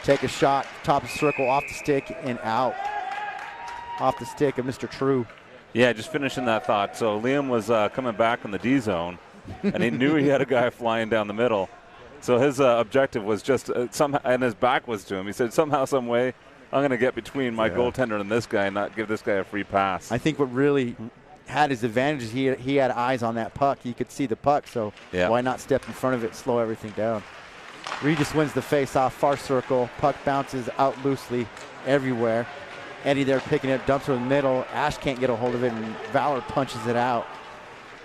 Take a shot, top of the circle, off the stick, and out. Off the stick of Mr. True. Yeah, just finishing that thought. So Liam was coming back in the D zone, and he knew he had a guy flying down the middle. So his objective was just somehow, and his back was to him. He said, somehow, some way, I'm going to get between my goaltender and this guy and not give this guy a free pass. I think what really had his advantage is he had eyes on that puck. He could see the puck, so why not step in front of it, slow everything down. Regis wins the face-off, far circle. Puck bounces out loosely everywhere. Eddie there picking it, dumps it in the middle. Ash can't get a hold of it, and Valor punches it out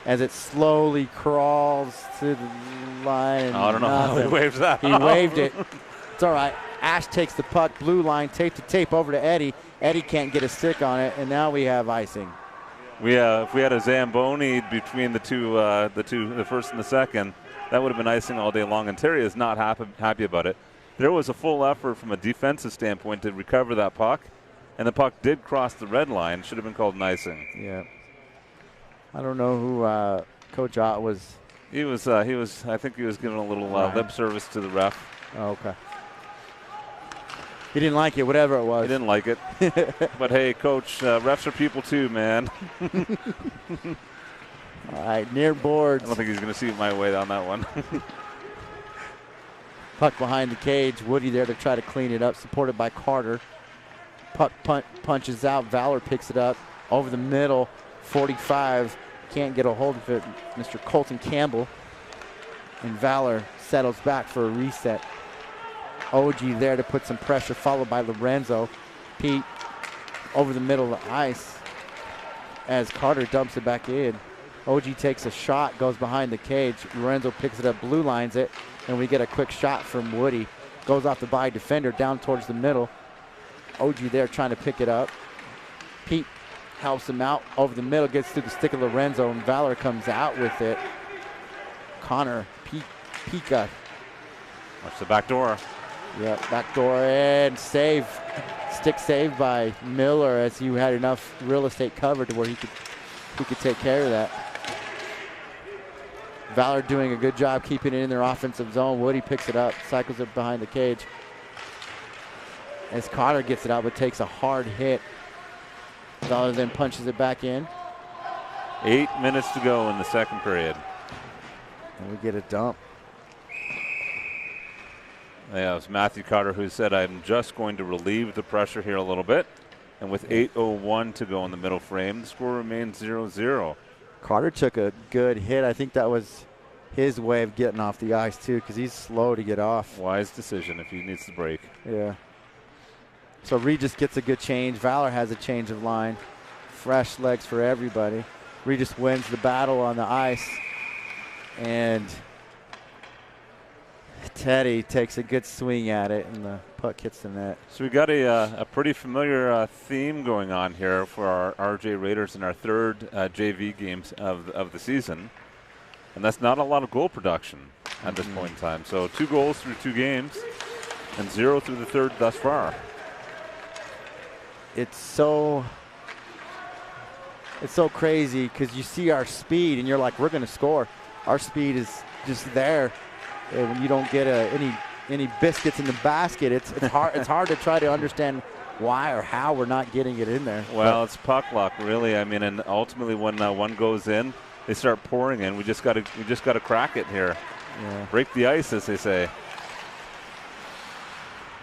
as it slowly crawls to the line. I don't know how he waves that. He waved it. It's all right. Ash takes the puck, blue line, tape to tape over to Eddie. Eddie can't get a stick on it, and now we have icing. If we had a Zamboni between the first and the second, that would have been icing all day long, and Terry is not happy about it. There was a full effort from a defensive standpoint to recover that puck, and the puck did cross the red line. Should have been called an icing. Yeah. I don't know who Coach Ott was. He was. I think he was giving a little lip service to the ref. Oh, okay. He didn't like it, whatever it was. He didn't like it. But hey, Coach, refs are people too, man. All right, near boards. I don't think he's going to see my way on that one. Puck behind the cage. Woody there to try to clean it up, supported by Carter. Puck punches out. Valor picks it up over the middle. 45 can't get a hold of it. Mr. Colton Campbell. And Valor settles back for a reset. OG there to put some pressure, followed by Lorenzo. Pete over the middle of the ice as Carter dumps it back in. OG takes a shot, goes behind the cage. Lorenzo picks it up, blue lines it, and we get a quick shot from Woody. Goes off the by defender down towards the middle. OG there trying to pick it up. Pete helps him out over the middle, gets through the stick of Lorenzo, and Valor comes out with it. Connor, Pika. Watch the back door. Yep, backdoor and save. Stick saved by Miller as he had enough real estate covered to where he could take care of that. Valor doing a good job keeping it in their offensive zone. Woody picks it up, cycles it behind the cage. As Connor gets it out but takes a hard hit. Valor then punches it back in. 8 minutes to go in the second period. And we get a dump. Yeah, it was Matthew Carter who said, I'm just going to relieve the pressure here a little bit. And with 8:01 to go in the middle frame, the score remains 0-0. Carter took a good hit. I think that was his way of getting off the ice, too, because he's slow to get off. Wise decision if he needs to break. Yeah. So Regis gets a good change. Valor has a change of line. Fresh legs for everybody. Regis wins the battle on the ice. And Teddy takes a good swing at it, and the puck hits the net. So we got a pretty familiar theme going on here for our RJ Raiders in our third JV games of the season. And that's not a lot of goal production at this point in time. So 2 goals through 2 games and 0 through the third thus far. It's so crazy because you see our speed and you're like, we're going to score. Our speed is just there. And when you don't get any biscuits in the basket, it's hard. It's hard to try to understand why or how we're not getting it in there. Well, it's puck luck, really. I mean, and ultimately, when one goes in, they start pouring in. We just got to crack it here. Yeah. Break the ice, as they say.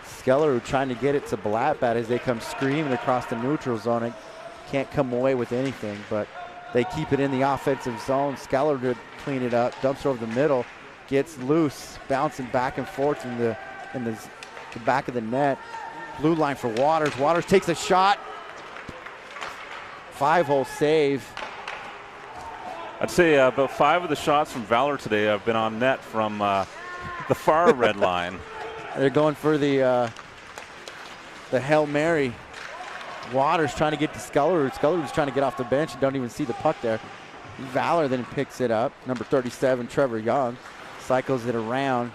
Skeller trying to get it to Blattbat as they come screaming across the neutral zone. It can't come away with anything, but they keep it in the offensive zone. Skeller to clean it up, dumps it over the middle. Gets loose, bouncing back and forth in the back of the net. Blue line for Waters. Waters takes a shot. 5-hole save. I'd say about 5 of the shots from Valor today have been on net from the far red line. They're going for the Hail Mary. Waters trying to get to Skeller. Skeller was trying to get off the bench and don't even see the puck there. Valor then picks it up. Number 37, Trevor Young. Cycles it around.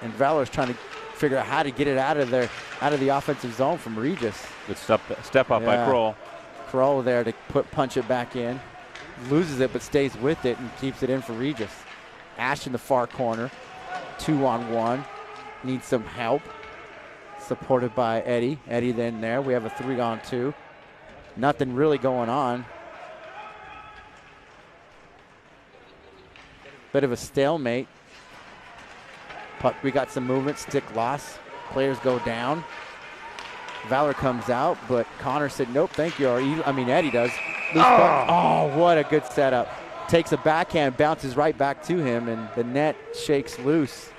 And Valor's trying to figure out how to get it out of the offensive zone from Regis. Good step up by Kroll. Kroll there to punch it back in. Loses it but stays with it and keeps it in for Regis. Ash in the far corner. 2-on-1. Needs some help. Supported by Eddie. Eddie then there. We have a 3-on-2. Nothing really going on. Bit of a stalemate. Puck, we got some movement, stick loss. Players go down. Valor comes out, but Connor said, nope, thank you. Eddie does. Oh, what a good setup. Takes a backhand, bounces right back to him, and the net shakes loose.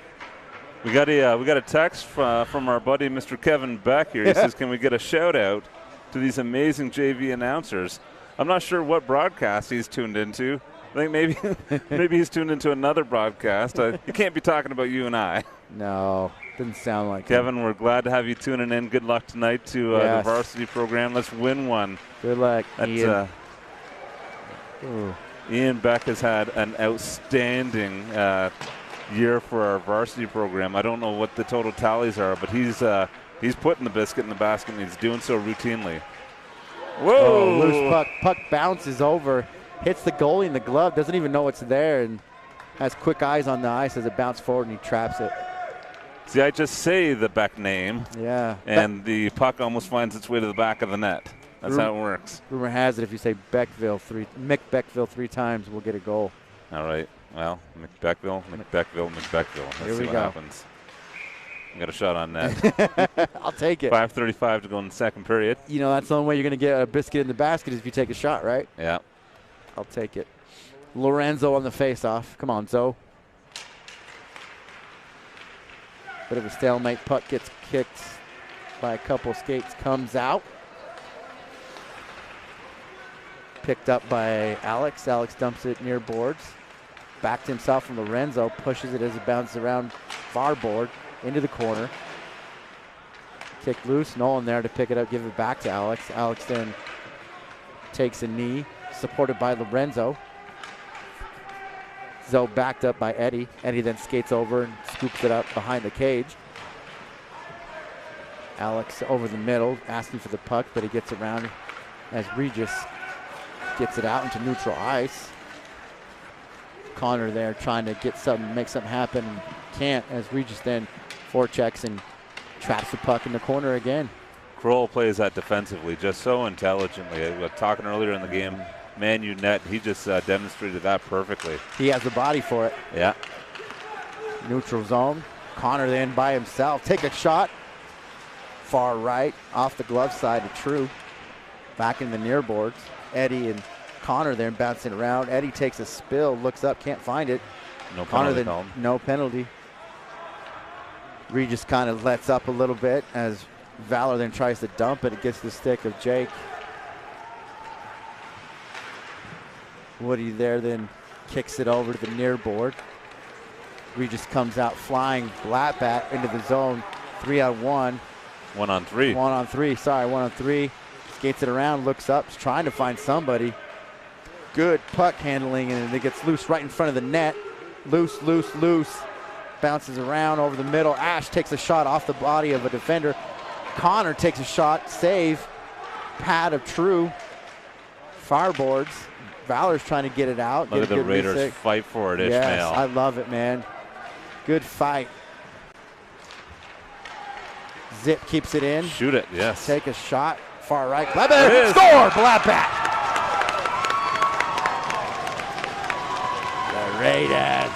We got a text from our buddy Mr. Kevin Beck here. He says, can we get a shout out to these amazing JV announcers? I'm not sure what broadcast he's tuned into. I think maybe he's tuned into another broadcast. You can't be talking about you and I. No, didn't sound like Kevin, we're glad to have you tuning in. Good luck tonight to the varsity program. Let's win one. Good luck, Ian. Ian Beck has had an outstanding year for our varsity program. I don't know what the total tallies are, but he's putting the biscuit in the basket, and he's doing so routinely. Whoa! Loose puck. Puck bounces over. Hits the goalie in the glove, doesn't even know it's there, and has quick eyes on the ice as it bounces forward, and he traps it. See, I just say the Beck name, and the puck almost finds its way to the back of the net. That's how it works. Rumor has it if you say Mick Beckville 3 times, we'll get a goal. All right. Well, McBeckville. Let's see what happens. I got a shot on net. I'll take it. 5:35 to go in the second period. You know, that's the only way you're going to get a biscuit in the basket is if you take a shot, right? Yeah. I'll take it. Lorenzo on the face-off. Come on, Zoe. Bit of a stalemate. Puck gets kicked by a couple skates. Comes out. Picked up by Alex. Alex dumps it near boards. Back to himself from Lorenzo. Pushes it as it bounces around far board into the corner. Kick loose. Nolan there to pick it up, give it back to Alex. Alex then takes a knee. Supported by Lorenzo. Zoe backed up by Eddie. Eddie then skates over and scoops it up behind the cage. Alex over the middle, asking for the puck, but he gets around as Regis gets it out into neutral ice. Connor there trying to get something, make something happen. Can't, as Regis then forechecks and traps the puck in the corner again. Kroll plays that defensively just so intelligently. We were talking earlier in the game, Man U net, he just demonstrated that perfectly. He has the body for it. Yeah. Neutral zone. Connor then by himself. Take a shot. Far right, off the glove side of True. Back in the near boards. Eddie and Connor there bouncing around. Eddie takes a spill, looks up, can't find it. No Connor penalty then, called. no penalty. Regis kind of lets up a little bit as Valor then tries to dump it. It gets the stick of Jake. Woody there then kicks it over to the near board. Regis comes out flying, Blackbat into the zone. 3-on-1. 1-on-3. 1-on-3, sorry, 1-on-3. Skates it around, looks up, is trying to find somebody. Good puck handling, and it gets loose right in front of the net. Loose, loose, loose. Bounces around over the middle. Ash takes a shot off the body of a defender. Connor takes a shot, save. Pad of True. Fireboards. Valor's trying to get it out. Look at the Raiders fight for it, Ishmael. Yes, I love it, man. Good fight. Zip keeps it in. Shoot it, yes. Take a shot. Far right. Blackbat. Score! Blackbat. The Raiders.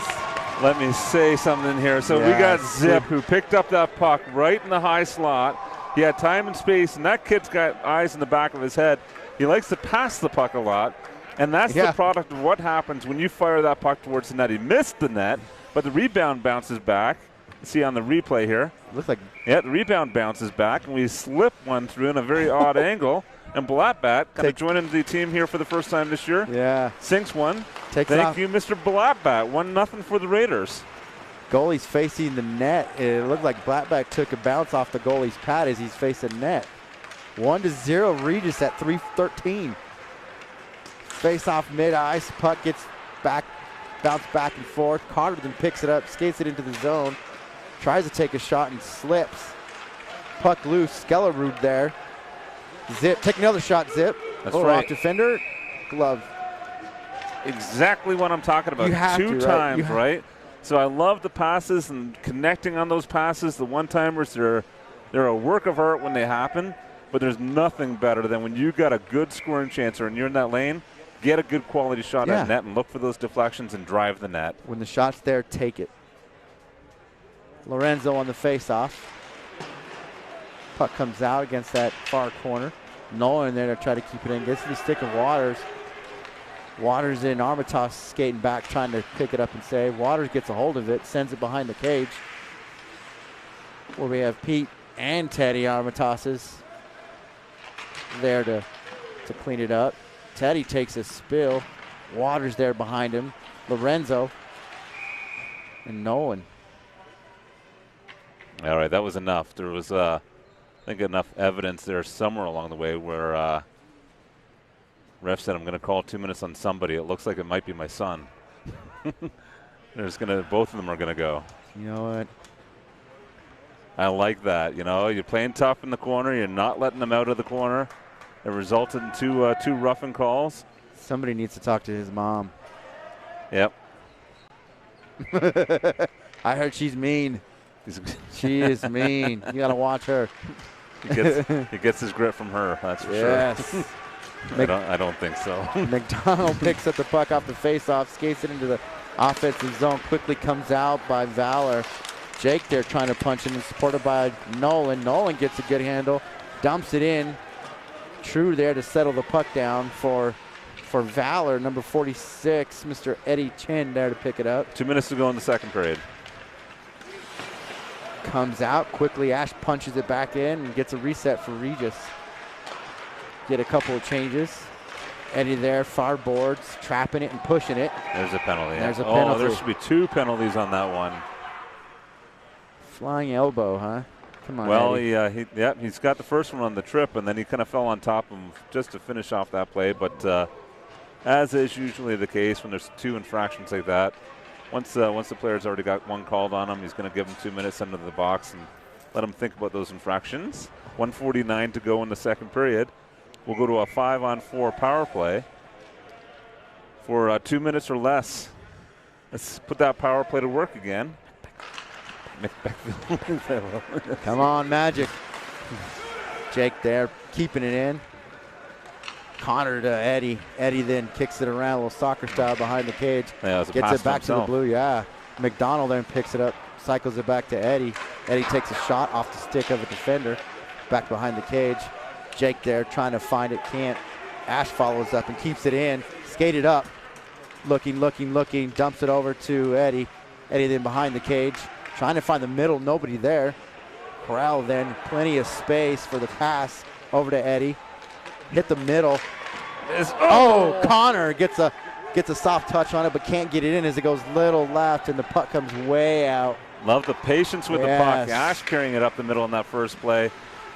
Let me say something here. So we got Zip, who picked up that puck right in the high slot. He had time and space, and that kid's got eyes in the back of his head. He likes to pass the puck a lot, and that's the product of what happens when you fire that puck towards the net. He missed the net, but the rebound bounces back. See on the replay here. Looks like the rebound bounces back, and we slip one through in a very odd angle. And Blackbat kind of joining the team here for the first time this year. Yeah. Sinks one. Thank you, Mr. Blackbat. 1-0 for the Raiders. Goalie's facing the net. It looked like Blackbat took a bounce off the goalie's pad as he's facing net. 1-0 Regis at 3:13. Face off mid-ice. Puck gets back, bounce back and forth. Connor then picks it up, skates it into the zone. Tries to take a shot and slips. Puck loose. Skellerud there. Zip. Take another shot, Zip. That's right. Off defender. Glove. Exactly what I'm talking about. You have Two times, right? So I love the passes and connecting on those passes. The one-timers, they're a work of art when they happen, but there's nothing better than when you got a good scoring chance or when you're in that lane, get a good quality shot at net and look for those deflections and drive the net. When the shot's there, take it. Lorenzo on the face-off. Puck comes out against that far corner. Nolan there to try to keep it in. Gets to the stick of Waters. Waters in. Armitage skating back, trying to pick it up and save. Waters gets a hold of it, sends it behind the cage. Where we have Pete and Teddy Armitages there to clean it up. Teddy takes a spill. Waters there behind him. Lorenzo and Nolan. All right, that was enough. There was, I think, enough evidence there somewhere along the way where ref said, I'm going to call 2 minutes on somebody. It looks like it might be my son. Both of them are going to go. You know what? I like that. You know, you're playing tough in the corner. You're not letting them out of the corner. It resulted in two roughing calls. Somebody needs to talk to his mom. Yep. I heard she's mean. She is mean. You got to watch her. He gets his grit from her, that's for sure. I don't think so. McDonald picks up the puck off the face-off, skates it into the offensive zone, quickly comes out by Valor. Jake there trying to punch in, supported by Nolan. Nolan gets a good handle, dumps it in. True there to settle the puck down for Valor, number 46, Mr. Eddie Chin there to pick it up. 2 minutes to go in the second period. Comes out quickly. Ash punches it back in and gets a reset for Regis. Get a couple of changes. Eddie there, far boards, trapping it and pushing it. There's a penalty. There's a penalty. There should be 2 penalties on that one. Flying elbow, huh? Come on, well, Eddie. he's got the first one on the trip, and then he kind of fell on top of him just to finish off that play. But as is usually the case when there's 2 infractions like that, once the player's already got one called on him, he's going to give him 2 minutes into the box and let him think about those infractions. 1:49 to go in the second period. We'll go to a 5-on-4 power play for 2 minutes or less. Let's put that power play to work again. Come on, Magic. Jake there, keeping it in. Connor to Eddie. Eddie then kicks it around a little soccer style behind the cage. Yeah, it gets it back to the blue, yeah. McDonald then picks it up, cycles it back to Eddie. Eddie takes a shot off the stick of a defender, back behind the cage. Jake there trying to find it, can't. Ash follows up and keeps it in, skated up. Looking, dumps it over to Eddie. Eddie then behind the cage, trying to find the middle, nobody there. Corral then, plenty of space for the pass over to Eddie. Hit the middle. Connor gets a soft touch on it, but can't get it in as it goes little left, and the puck comes way out. Love the patience with the puck. Ash carrying it up the middle in that first play.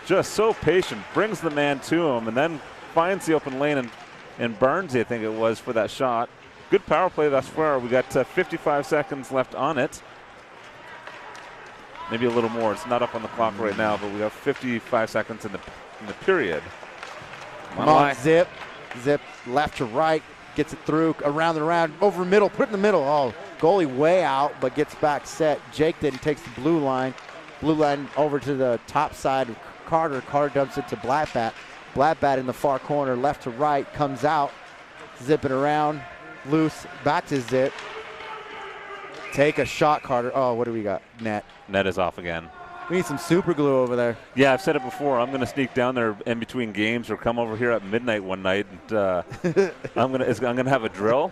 Just so patient, brings the man to him, and then finds the open lane and Burns, I think it was, for that shot. Good power play thus far. We got 55 seconds left on it. Maybe a little more. It's not up on the clock right now, but we have 55 seconds in the period. Come on, Zip. Zip left to right, gets it through, around and around, over middle, put it in the middle. Oh, goalie way out, but gets back set. Jake then takes the blue line over to the top side of Carter. Carter dumps it to Blackbat. Blackbat in the far corner, left to right, comes out, zipping around, loose, back to Zip. Take a shot, Carter. Oh, what do we got? Net. Net is off again. We need some super glue over there. Yeah, I've said it before. I'm going to sneak down there in between games or come over here at midnight one night, and I'm going to have a drill.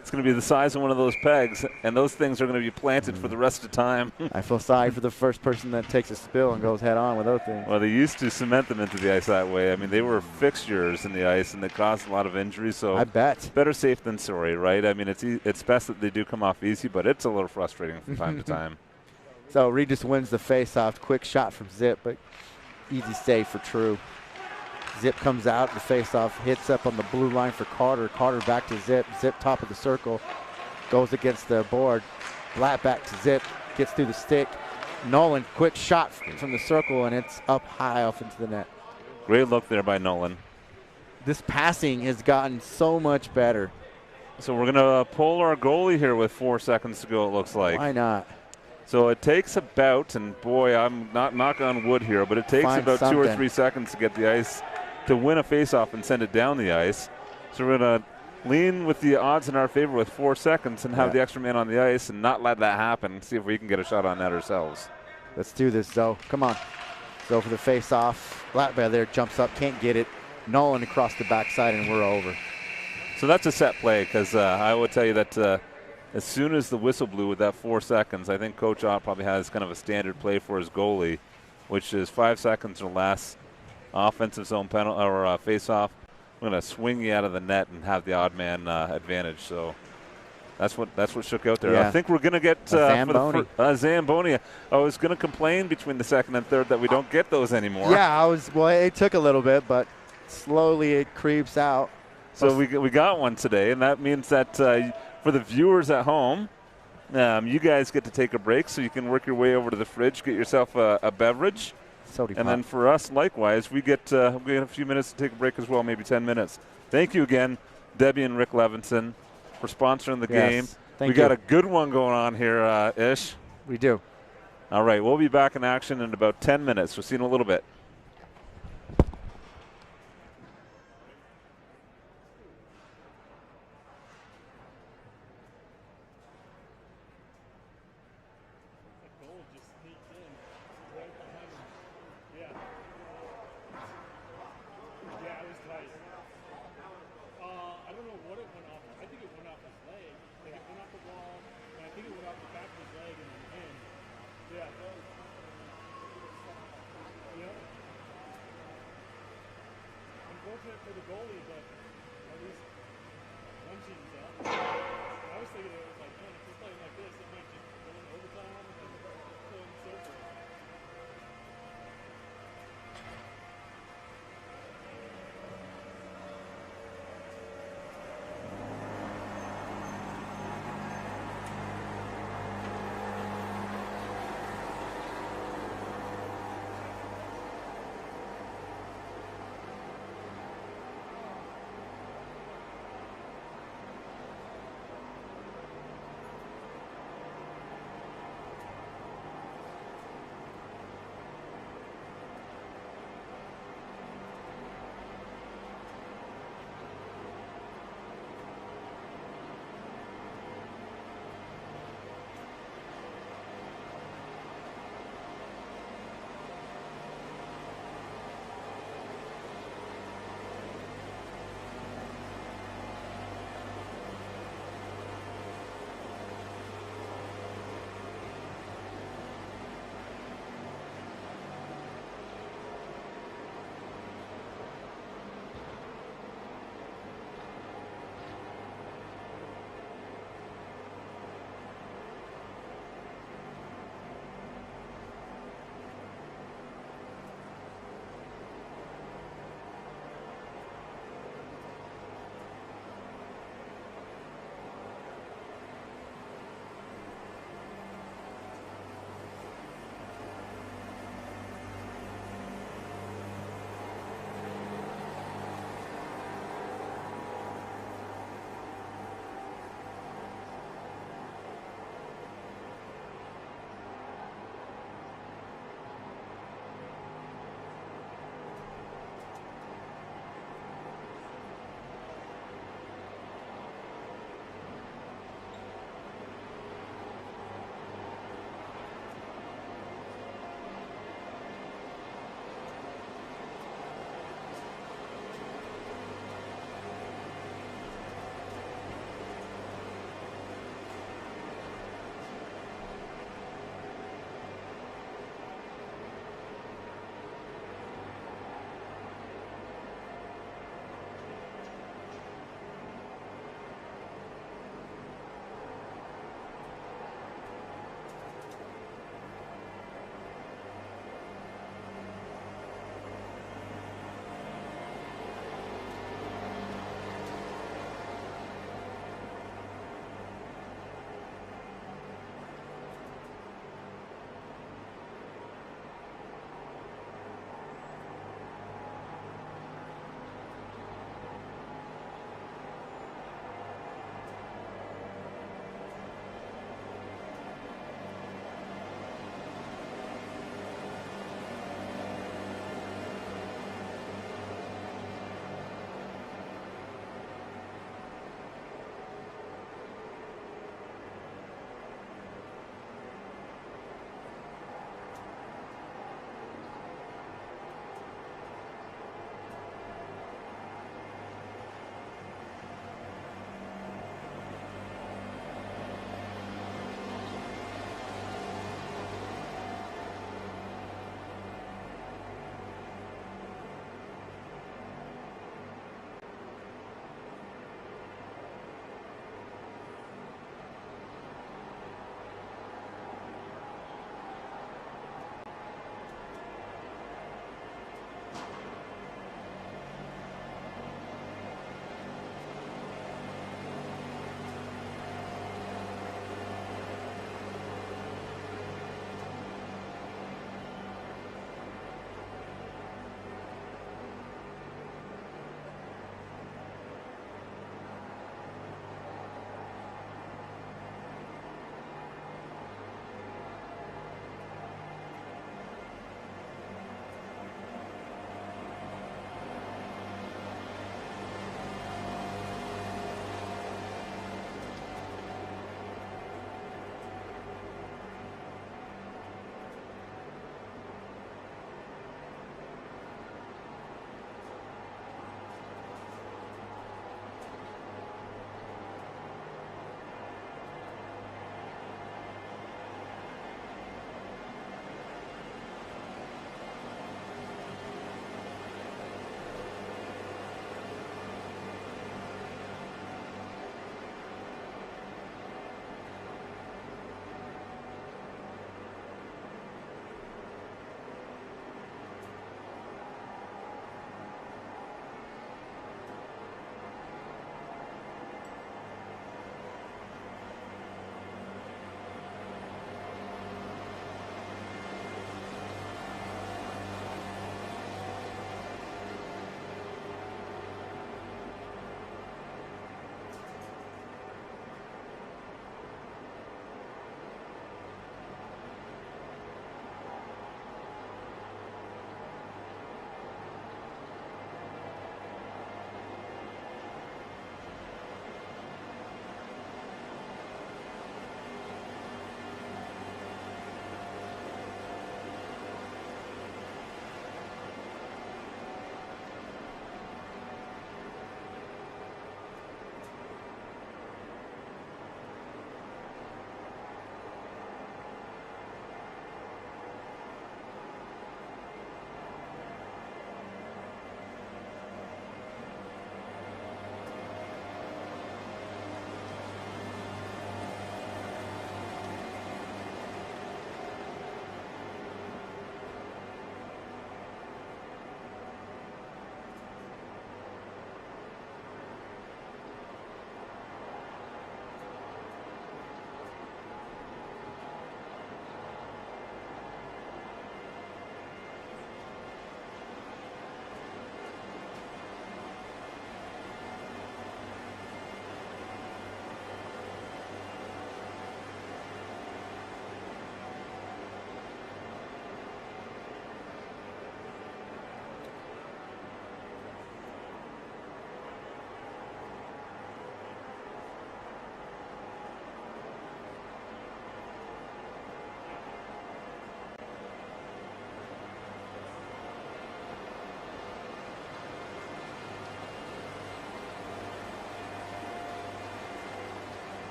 It's going to be the size of one of those pegs, and those things are going to be planted for the rest of the time. I feel sorry for the first person that takes a spill and goes head on with those things. Well, they used to cement them into the ice that way. I mean, they were fixtures in the ice, and they caused a lot of injuries. So I bet. Better safe than sorry, right? I mean, it's best that they do come off easy, but it's a little frustrating from time to time. So Regis wins the face-off. Quick shot from Zip, but easy save for True. Zip comes out, the face-off hits up on the blue line for Carter. Carter back to Zip. Zip top of the circle, goes against the board. Black back to Zip, gets through the stick. Nolan, quick shot from the circle, and it's up high off into the net. Great look there by Nolan. This passing has gotten so much better. So we're going to pull our goalie here with 4 seconds to go, it looks like. Why not? So it takes about, and boy, I'm not knock on wood here, but it takes about 2 or 3 seconds to get the ice to win a faceoff and send it down the ice. So we're going to lean with the odds in our favor with 4 seconds and have the extra man on the ice and not let that happen. See if we can get a shot on net ourselves. Let's do this, Zoe. Come on. So for the faceoff, Blackbear there jumps up, can't get it. Nolan across the backside, and we're over. So that's a set play, because I would tell you that as soon as the whistle blew with that 4 seconds, I think Coach Ott probably has kind of a standard play for his goalie, which is 5 seconds or less. Offensive zone penalty or face-off. I'm going to swing you out of the net and have the odd man advantage. So that's what shook out there. Yeah. I think we're going to get Zamboni. Zamboni. I was going to complain between the second and third that we don't get those anymore. Yeah, it took a little bit, but slowly it creeps out. So we got one today, and that means that for the viewers at home, you guys get to take a break, so you can work your way over to the fridge, get yourself a beverage. And then for us, likewise, we get a few minutes to take a break as well, maybe 10 minutes. Thank you again, Debbie and Rick Levinson, for sponsoring the game. We got a good one going on here, Ish. We do. All right, we'll be back in action in about 10 minutes. We'll see you in a little bit.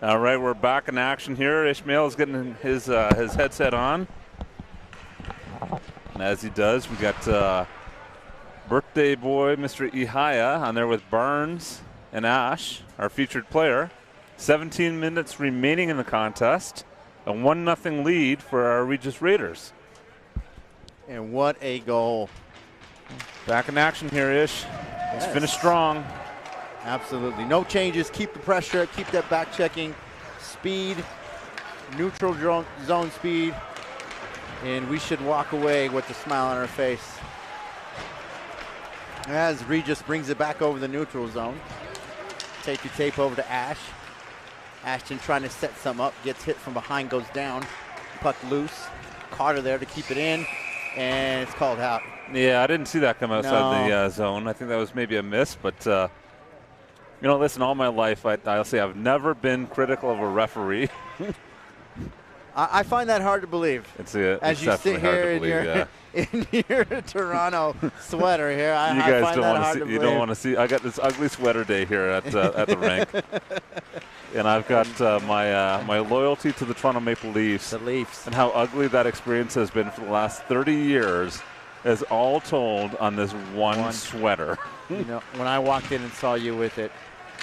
All right, we're back in action here. Ishmael is getting his headset on. And as he does, we got birthday boy Mr. Ihaya on there with Burns and Ash, our featured player. 17 minutes remaining in the contest. A 1-0 lead for our Regis Raiders. And what a goal. Back in action here, Ish. Let's finish strong. Absolutely. No changes. Keep the pressure up. Keep that back checking. Speed. Neutral zone speed. And we should walk away with a smile on our face. As Regis brings it back over the neutral zone. Take your tape over to Ash. Ashton trying to set some up. Gets hit from behind. Goes down. Puck loose. Carter there to keep it in. And it's called out. Yeah, I didn't see that come outside the zone. I think that was maybe a miss, but you know, listen, all my life, I'll say I've never been critical of a referee. I find that hard to believe. As you sit here in your Toronto sweater here, I find that hard to believe. You don't want to see. I got this ugly sweater day here at the rink, and I've got my loyalty to the Toronto Maple Leafs. The Leafs. And how ugly that experience has been for the last 30 years is all told on this one sweater. You know, when I walked in and saw you with it,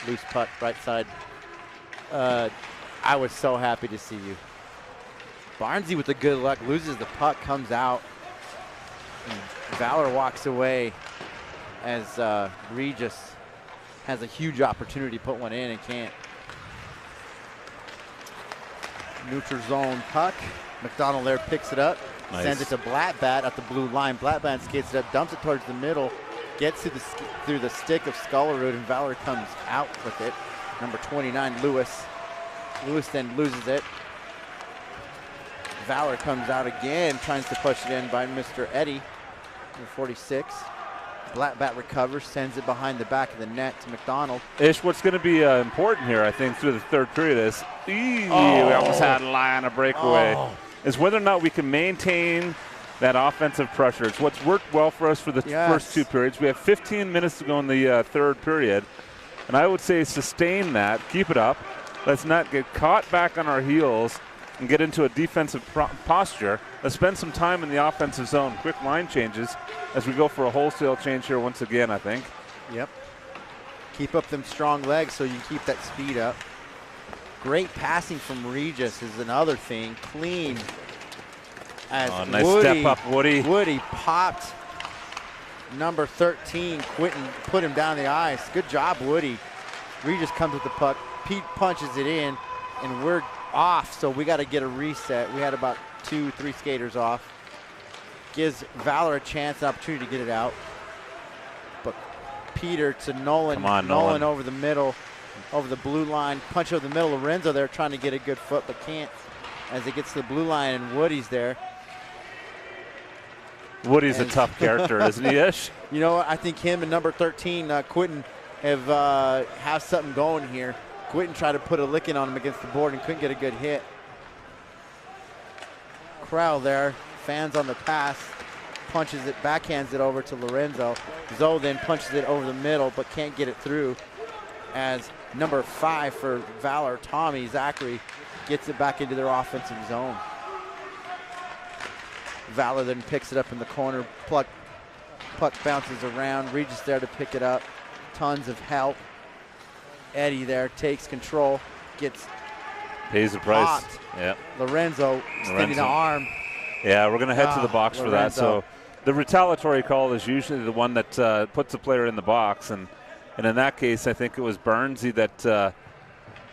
loose puck, right side, I was so happy to see you. Barnesy with the good luck, loses the puck, comes out. Valor walks away as Regis has a huge opportunity to put one in and can't. Neutral zone puck. McDonald there picks it up, sends it to Blattbat at the blue line. Blattbat skates it up, dumps it towards the middle, gets through the stick of Skullerud, and Valor comes out with it. Number 29, Lewis. Lewis then loses it. Valor comes out again, tries to push it in by Mr. Eddie, number 46. Blattbat recovers, sends it behind the back of the net to McDonald. Ish, what's going to be important here, I think, through the third period is, we almost had a lie on a breakaway, is whether or not we can maintain that offensive pressure. It's what's worked well for us for the first two periods. We have 15 minutes to go in the third period, and I would say sustain that, keep it up. Let's not get caught back on our heels and get into a defensive posture. Let's spend some time in the offensive zone. Quick line changes as we go for a wholesale change here once again, I think. Yep. Keep up them strong legs so you can keep that speed up. Great passing from Regis is another thing. Clean. As nice step up, Woody. Woody popped number 13, Quentin, put him down the ice. Good job, Woody. Regis comes with the puck. Pete punches it in, and we're off, so we got to get a reset. We had about 2-3 skaters off. gives Valor a chance, an opportunity to get it out. But Peter to Nolan. Come on, Nolan over the middle, over the blue line. Punch over the middle. Lorenzo there trying to get a good foot, but can't as it gets to the blue line, and Woody's there. Woody's a tough character, isn't he, Ish? You know what? I think him and number 13, Quentin, have something going here. Quentin tried to put a licking on him against the board and couldn't get a good hit. Crowell there, fans on the pass, punches it, backhands it over to Lorenzo. Zoe then punches it over the middle, but can't get it through. As number 5 for Valor, Tommy Zachary, gets it back into their offensive zone. Valor then picks it up in the corner. Puck bounces around. Regis there to pick it up. Tons of help. Eddie there takes control. Pays the price. Popped. Yeah. Lorenzo extending the arm. Yeah, we're going to head to the box for that. So the retaliatory call is usually the one that puts the player in the box. And in that case, I think it was Burnsy that,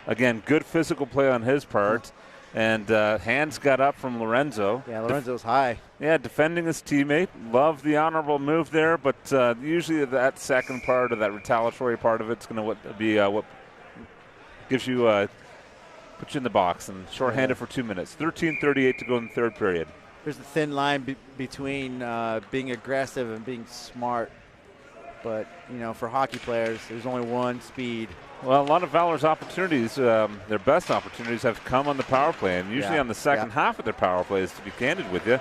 again, good physical play on his part. And hands got up from Lorenzo. Yeah, Lorenzo's high. Yeah, defending his teammate. Love the honorable move there, but usually that second part or that retaliatory part of it's going to be what gives you, puts you in the box and shorthanded for 2 minutes. 13:38 to go in the third period. There's a thin line between being aggressive and being smart. But, you know, for hockey players, there's only one speed. Well, a lot of Valor's opportunities, their best opportunities have come on the power play, and usually on the second half of their power plays, to be candid with you.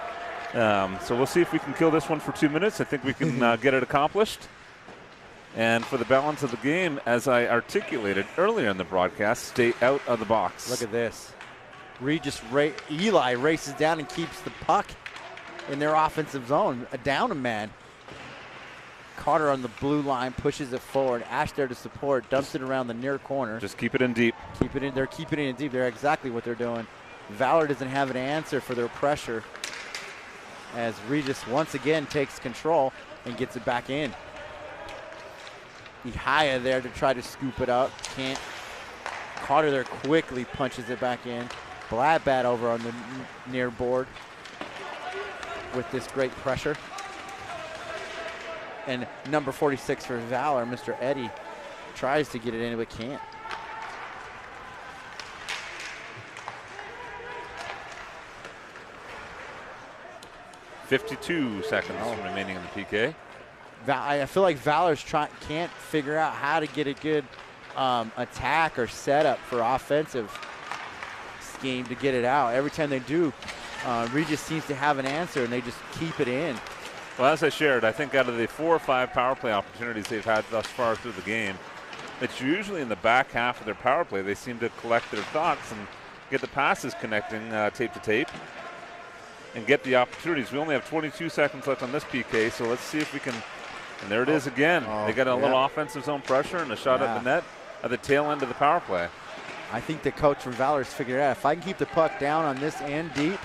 So we'll see if we can kill this one for 2 minutes. I think we can get it accomplished. And for the balance of the game, as I articulated earlier in the broadcast, stay out of the box. Look at this. Eli races down and keeps the puck in their offensive zone, down a man. Carter on the blue line pushes it forward. Ash there to support, dumps it around the near corner. Just keep it in deep. They're keeping it in deep. They're exactly what they're doing. Valor doesn't have an answer for their pressure as Regis once again takes control and gets it back in. Ihaya there to try to scoop it up. Can't. Carter there quickly punches it back in. Bladbat over on the near board with this great pressure. And number 46 for Valor, Mr. Eddie, tries to get it in but can't. .52 seconds remaining in the PK. I feel like Valor's can't figure out how to get a good attack or setup for offensive scheme to get it out. Every time they do, Regis seems to have an answer, and they just keep it in. Well, as I shared, I think out of the 4 or 5 power play opportunities they've had thus far through the game, it's usually in the back half of their power play they seem to collect their thoughts and get the passes connecting tape to tape and get the opportunities. We only have 22 seconds left on this PK, so let's see if we can. And there it is again. They got a little offensive zone pressure and a shot at the net at the tail end of the power play. I think the coach from Valor has figured out if I can keep the puck down on this end deep,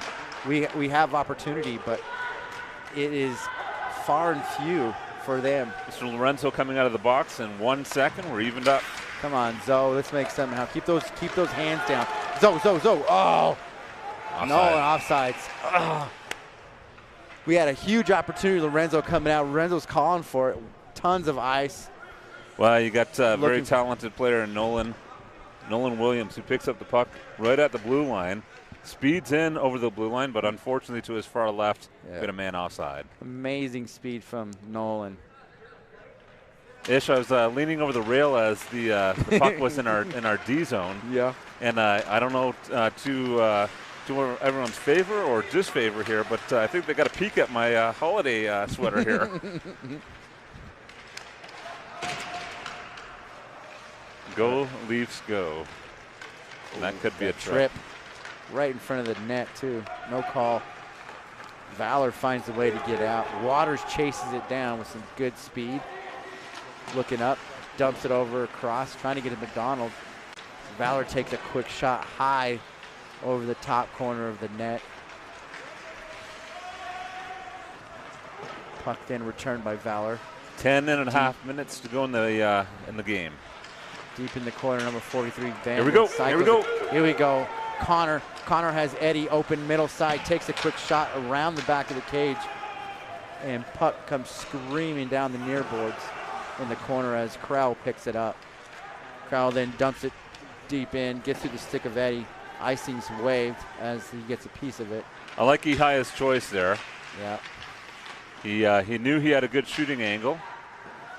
we have opportunity, but it is far and few for them. Mr. Lorenzo coming out of the box in 1 second. We're evened up. Come on, Zoe. Let's make something happen. Keep those hands down. Zoe. Oh, Offside. no, offsides. Oh. We had a huge opportunity. Lorenzo coming out. Lorenzo's calling for it. Tons of ice. Well, you got a very talented player in Nolan Williams, who picks up the puck right at the blue line. Speeds in over the blue line, but unfortunately to his far left, been a man offside. Amazing speed from Nolan. Ish, I was leaning over the rail as the puck was in our D zone. Yeah. And I don't know to everyone's favor or disfavor here, but I think they got a peek at my holiday sweater here. Go Leafs, go! And that could be a trip. Right in front of the net, too. No call. Valor finds a way to get out. Waters chases it down with some good speed. Looking up, dumps it over across, trying to get to McDonald. Valor takes a quick shot high over the top corner of the net. Puck then returned by Valor. 10.5 minutes to go in the game. Deep in the corner, number 43. Van Here we go. Here we go. Connor has Eddie open middle side, takes a quick shot around the back of the cage. and puck comes screaming down the near boards in the corner as Crowell picks it up. Crowell then dumps it deep in, gets through the stick of Eddie. Icing's waved as he gets a piece of it. I like Ehia's choice there. Yeah. He knew he had a good shooting angle.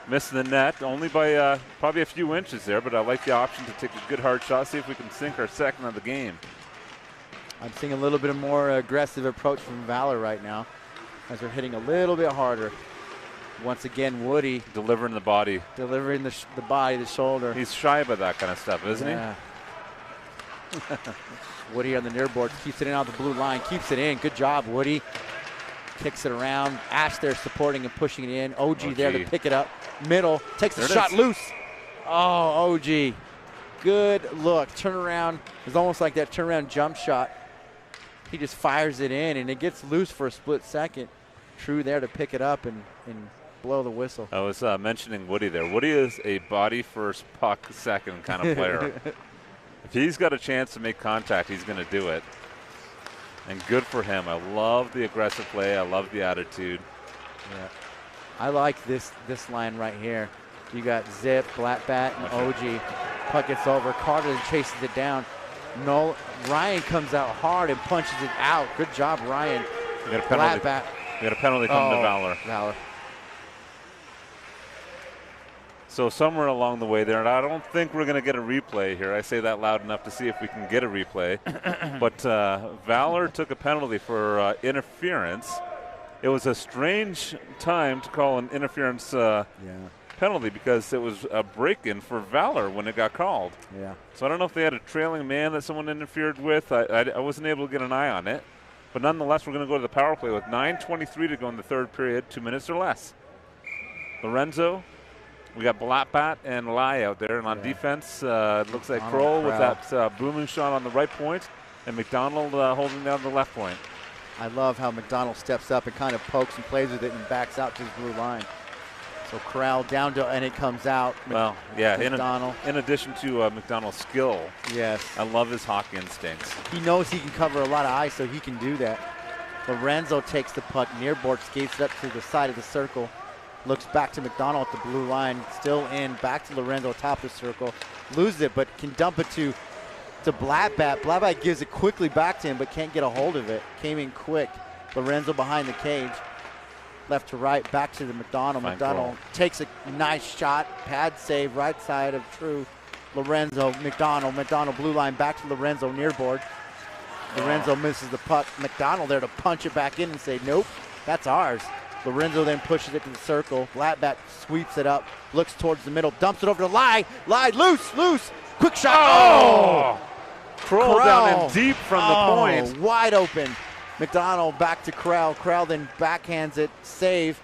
Missing the net only by probably a few inches there, but I like the option to take a good hard shot, see if we can sink our second of the game. I'm seeing a little bit of more aggressive approach from Valor right now as we're hitting a little bit harder. Once again, Woody. Delivering the body. Delivering the body, the shoulder. He's shy about that kind of stuff, isn't he? Woody on the near board, keeps it in out the blue line, keeps it in. Good job, Woody. Kicks it around. Ash there supporting and pushing it in. OG there to pick it up. Middle, takes the shot loose. Oh, OG. Good look. Turnaround. It's almost like that turnaround jump shot. He just fires it in, and it gets loose for a split second. True there to pick it up and blow the whistle. I was mentioning Woody there. Woody is a body first, puck second kind of player. If he's got a chance to make contact, he's going to do it. And good for him. I love the aggressive play. I love the attitude. Yeah. I like this line right here. You got Zip, Blackbat, and OG. Puck gets over. Carter chases it down. Ryan comes out hard and punches it out. Good job, Ryan. We got a penalty. We got a penalty coming to Valor. Valor. So somewhere along the way there, and I don't think we're going to get a replay here. I say that loud enough to see if we can get a replay. But Valor took a penalty for interference. It was a strange time to call an interference penalty because it was a break-in for Valor when it got called. Yeah. So I don't know if they had a trailing man that someone interfered with. I wasn't able to get an eye on it. But nonetheless, we're going to go to the power play with 9:23 to go in the third period, 2 minutes or less. Lorenzo. We got Blackbat and Lai out there, and on defense, it looks like Kroll with that booming shot on the right point, and McDonald holding down the left point. I love how McDonald steps up and kind of pokes and plays with it and backs out to his blue line. So Corral down to, and it comes out. Well, yeah, McDonald. In addition to McDonald's skill, yes, I love his hockey instincts. He knows he can cover a lot of ice, so he can do that. Lorenzo takes the puck near board, skates it up to the side of the circle. Looks back to McDonald at the blue line, still in, back to Lorenzo, top of the circle. Loses it, but can dump it to Blackbat. Blackbat gives it quickly back to him, but can't get a hold of it. Came in quick. Lorenzo behind the cage. Left to right, back to the McDonald. Fine McDonald takes a nice shot, pad save, right side of True. Lorenzo, McDonald blue line, back to Lorenzo, near board. Lorenzo misses the puck. McDonald there to punch it back in and say, nope, that's ours. Lorenzo then pushes it to the circle. Blackbat sweeps it up, looks towards the middle, dumps it over to Lai. Lai, loose, quick shot. Oh! Kroll down and deep from the point. Wide open. McDonald back to Corral. Corral then backhands it, save.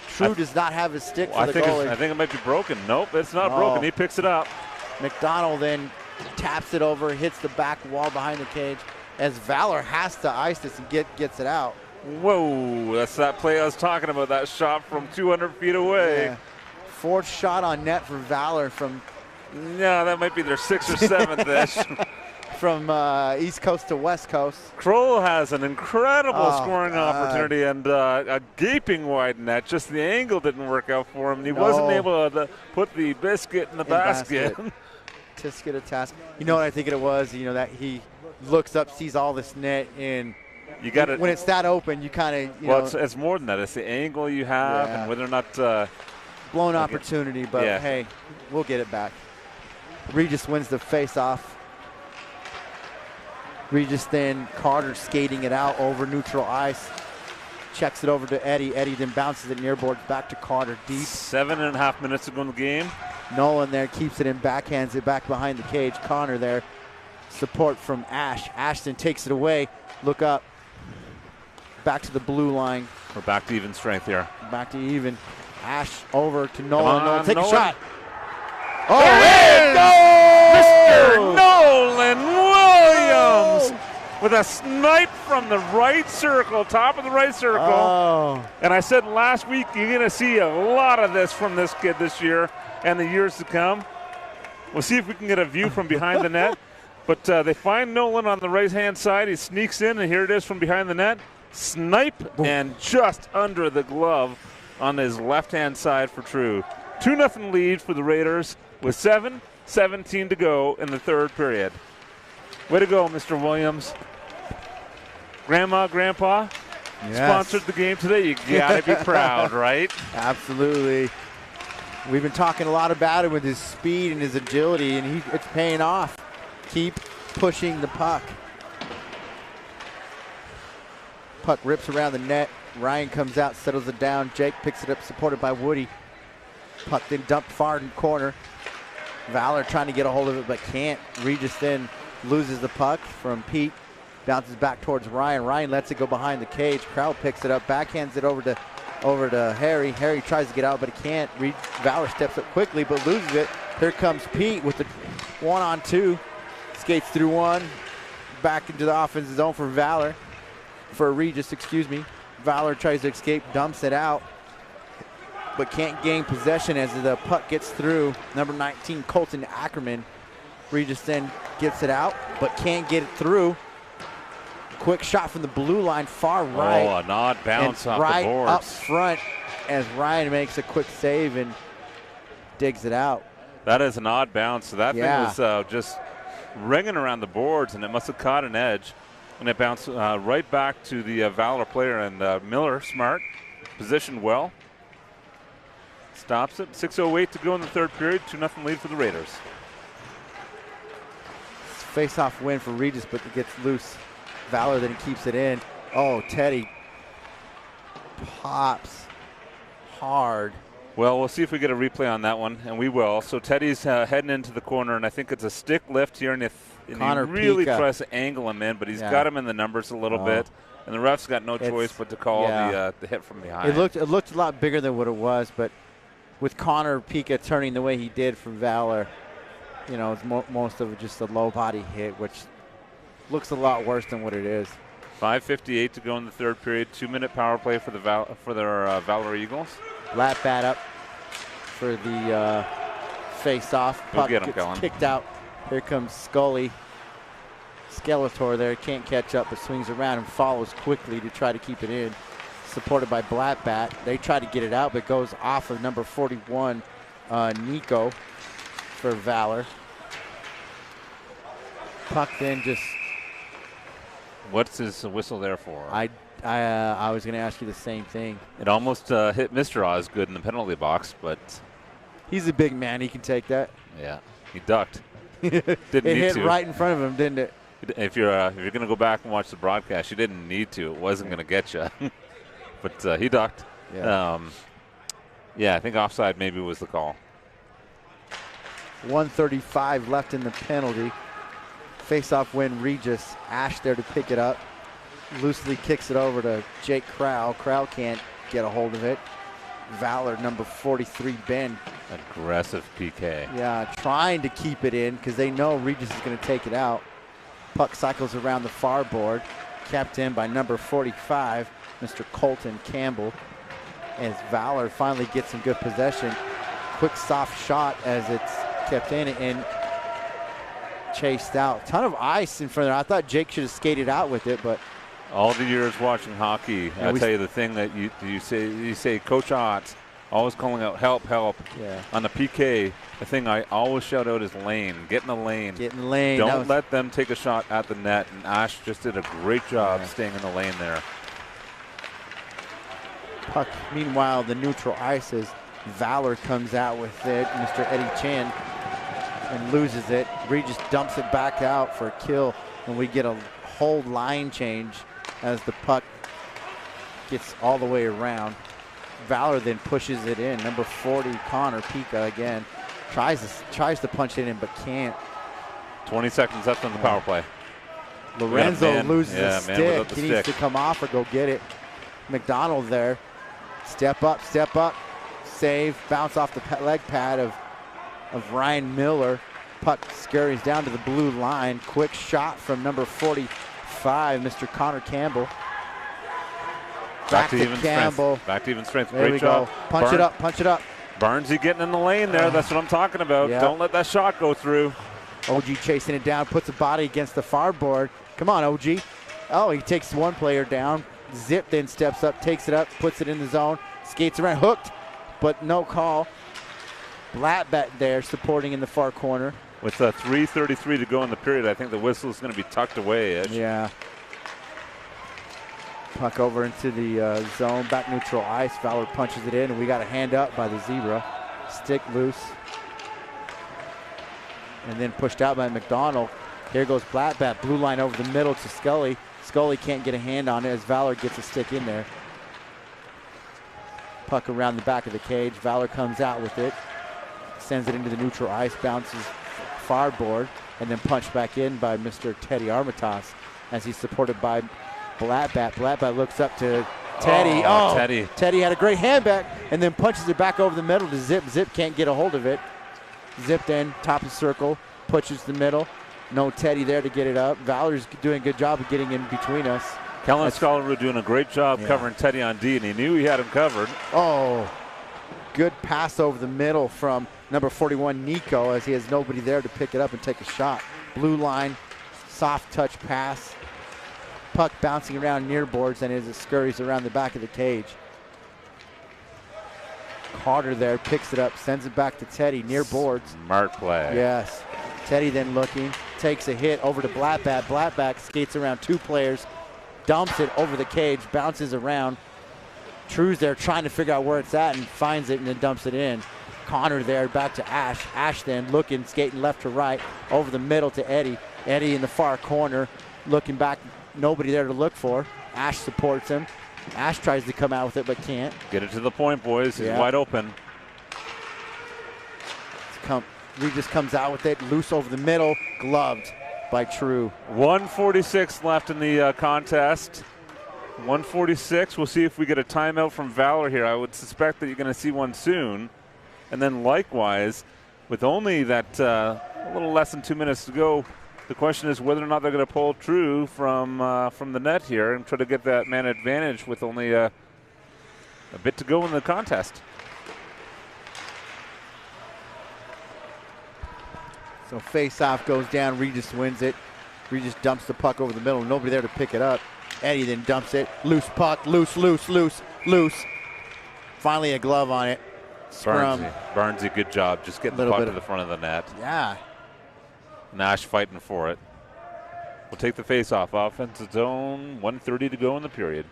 True does not have his stick for the goalie. I think it might be broken. Nope, it's not broken. He picks it up. McDonald then taps it over, hits the back wall behind the cage as Valor has to ice this and gets it out. Whoa, that's that play I was talking about, that shot from 200 feet away. Yeah. Fourth shot on net for Valor from... Yeah, that might be their 6th or 7th-ish. From East Coast to West Coast. Kroll has an incredible scoring opportunity and a gaping wide net. Just the angle didn't work out for him. He wasn't able to put the biscuit in the basket. Tisket a task. You know what I think it was? You know, that he looks up, sees all this net, and you got it. When it's that open, you kind of, well, it's more than that. It's the angle you have and whether or not. Blown opportunity, but hey, we'll get it back. Regis wins the face-off. Regis then Carter skating it out over neutral ice. Checks it over to Eddie. Eddie then bounces it near boards back to Carter deep. 7.5 minutes to go in the game. Nolan there keeps it in, backhands it back behind the cage. Connor there. Support from Ash. Ashton takes it away. Look up. Back to the blue line. We're back to even strength here. Back to even. Ash over to Nolan. Nolan take a shot. Oh, there Mr. Nolan Williams with a snipe from the right circle, top of the right circle. Oh. And I said last week, you're going to see a lot of this from this kid this year and the years to come. We'll see if we can get a view from behind the net. But they find Nolan on the right-hand side. He sneaks in, and here it is from behind the net. Snipe and just under the glove on his left-hand side for true. 2-0 lead for the Raiders with 7:17 to go in the third period. Way to go, Mr. Williams. Grandma, Grandpa, sponsored the game today. You gotta be proud, right? Absolutely. We've been talking a lot about it with his speed and his agility, and it's paying off. Keep pushing the puck. Puck rips around the net. Ryan comes out, settles it down. Jake picks it up, supported by Woody. Puck then dumped far in the corner. Valor trying to get a hold of it, but can't. Regis then loses the puck from Pete. Bounces back towards Ryan. Ryan lets it go behind the cage. Crowell picks it up, backhands it over to Harry. Harry tries to get out, but he can't. Valor steps up quickly, but loses it. Here comes Pete with the 1-on-2. Skates through one. Back into the offensive zone for Valor. For Regis, excuse me. Valor tries to escape, dumps it out, but can't gain possession as the puck gets through. Number 19, Colton Ackerman. Regis then gets it out, but can't get it through. Quick shot from the blue line, far right. Oh, an odd bounce off right the boards. up front as Ryan makes a quick save and digs it out. That is an odd bounce. So that Yeah. thing was just ringing around the boards, and it must have caught an edge. And it bounced right back to the Valor player. And Miller, smart, positioned well. Stops it. 6:08 to go in the third period. 2-0 lead for the Raiders. Face-off win for Regis, but it gets loose. Valor then keeps it in. Oh, Teddy pops hard. Well, we'll see if we get a replay on that one, and we will. So Teddy's heading into the corner, and I think it's a stick lift here, and he really tries to angle him in, but he's got him in the numbers a little bit, and the ref's got no choice but to call the hit from behind. It looked a lot bigger than what it was, but with Connor Pika turning the way he did for Valor, you know, it's most of it just a low body hit, which looks a lot worse than what it is. 5:58 to go in the third period. 2-minute power play for their Valor Eagles. Lap bat up for the face-off. Puck get him gets going. Kicked out. Here comes Scully. Skeletor there, can't catch up, but swings around and follows quickly to try to keep it in. Supported by Blackbat. They try to get it out, but goes off of number 41, Nico, for Valor. Puck then just... What's his whistle there for? I was going to ask you the same thing. It almost hit Mr. Osgood in the penalty box, but... He's a big man. He can take that. Yeah, he ducked. It hit right in front of him, didn't it? If you're going to go back and watch the broadcast, you didn't need to. It wasn't going to get you. But he ducked. Yeah. I think offside maybe was the call. 1:35 left in the penalty. Face-off win, Regis. Ash there to pick it up. Loosely kicks it over to Jake Crowell. Crowell can't get a hold of it. Valor, number 43, Ben. Aggressive PK. Yeah, trying to keep it in because they know Regis is going to take it out. Puck cycles around the far board. Capped in by number 45, Mr. Colton Campbell. As Valor finally gets some good possession. Quick soft shot as it's kept in and chased out. Ton of ice in front of there. I thought Jake should have skated out with it, but all the years watching hockey, I'll tell you the thing that you say, Coach Ott, always calling out help. Yeah. On the PK, the thing I always shout out is lane. Get in the lane. Get in the lane. Don't let them take a shot at the net, and Ash just did a great job staying in the lane there. Puck, meanwhile, the neutral ice as Valor comes out with it. Mr. Eddie Chan and loses it. Regis dumps it back out for a kill, and we get a whole line change as the puck gets all the way around. Valor then pushes it in. Number 40, Connor Pika again. Tries to punch it in, but can't. 20 seconds left on the power play. Lorenzo loses the stick. He needs to come off or go get it. McDonald there. Step up. Save. Bounce off the leg pad of Ryan Miller. Puck scurries down to the blue line. Quick shot from number 45, Mr. Connor Campbell. Back to Campbell. Strength. Back to even strength. There Great job. Punch it up. Barnesy getting in the lane there. That's what I'm talking about. Yeah. Don't let that shot go through. OG chasing it down, puts a body against the far board. Come on, OG. Oh, he takes one player down. Zip then steps up, takes it up, puts it in the zone, skates around, hooked, but no call. Blattbat there supporting in the far corner. With 3:33 to go in the period, I think the whistle is going to be tucked away. Yeah. Puck over into the zone, back neutral ice. Valor punches it in, and we got a hand up by the Zebra. Stick loose. And then pushed out by McDonald. Here goes Blattbat, blue line over the middle to Scully. Scully can't get a hand on it as Valor gets a stick in there. Puck around the back of the cage. Valor comes out with it. Sends it into the neutral ice, bounces far board, and then punched back in by Mr. Teddy Armitage as he's supported by Blattbat. Blattbat looks up to Teddy. Oh, Teddy. Teddy had a great hand back and then punches it back over the middle to Zip. Zip can't get a hold of it. Zip then, top of the circle, pushes the middle. No Teddy there to get it up. Valor's doing a good job of getting in between us. Kellen Scolleru doing a great job covering Teddy on D, and he knew he had him covered. Oh, good pass over the middle from number 41, Nico, as he has nobody there to pick it up and take a shot. Blue line, soft touch pass. Puck bouncing around near boards, and as it scurries around the back of the cage. Carter there picks it up, sends it back to Teddy near boards. Smart play. Yes. Teddy then looking, takes a hit over to Blattbat. Blattbat skates around two players, dumps it over the cage, bounces around. True's there trying to figure out where it's at and finds it and then dumps it in. Connor there back to Ash. Ash then looking, skating left to right, over the middle to Eddie. Eddie in the far corner, looking back, nobody there to look for. Ash supports him. Ash tries to come out with it but can't. Get it to the point, boys. He's wide open. Regis comes out with it, loose over the middle, gloved by True. 1:46 left in the contest. 1:46. We'll see if we get a timeout from Valor here. I would suspect that you're going to see one soon. And then likewise, with only that a little less than 2 minutes to go, the question is whether or not they're going to pull True from the net here and try to get that man advantage with only a bit to go in the contest. So face-off goes down. Regis wins it. Regis dumps the puck over the middle. Nobody there to pick it up. Eddie then dumps it. Loose puck. Loose. Finally a glove on it. Barnesy, good job. Just getting the puck to the front of the net. Yeah. Nash fighting for it. We'll take the face-off. Offensive zone. 1:30 to go in the period.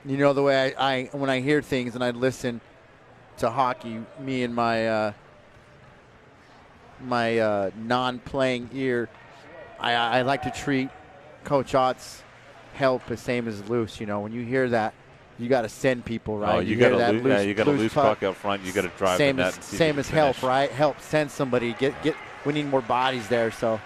You know the way I when I hear things and I listen to hockey, me and my non-playing ear, I like to treat Coach Ott's help the same as loose. You know, when you hear that, you got to send people, right? Oh, you got a loose puck up front. You got to drive the net. Same as help, right? Help send somebody. We need more bodies there. So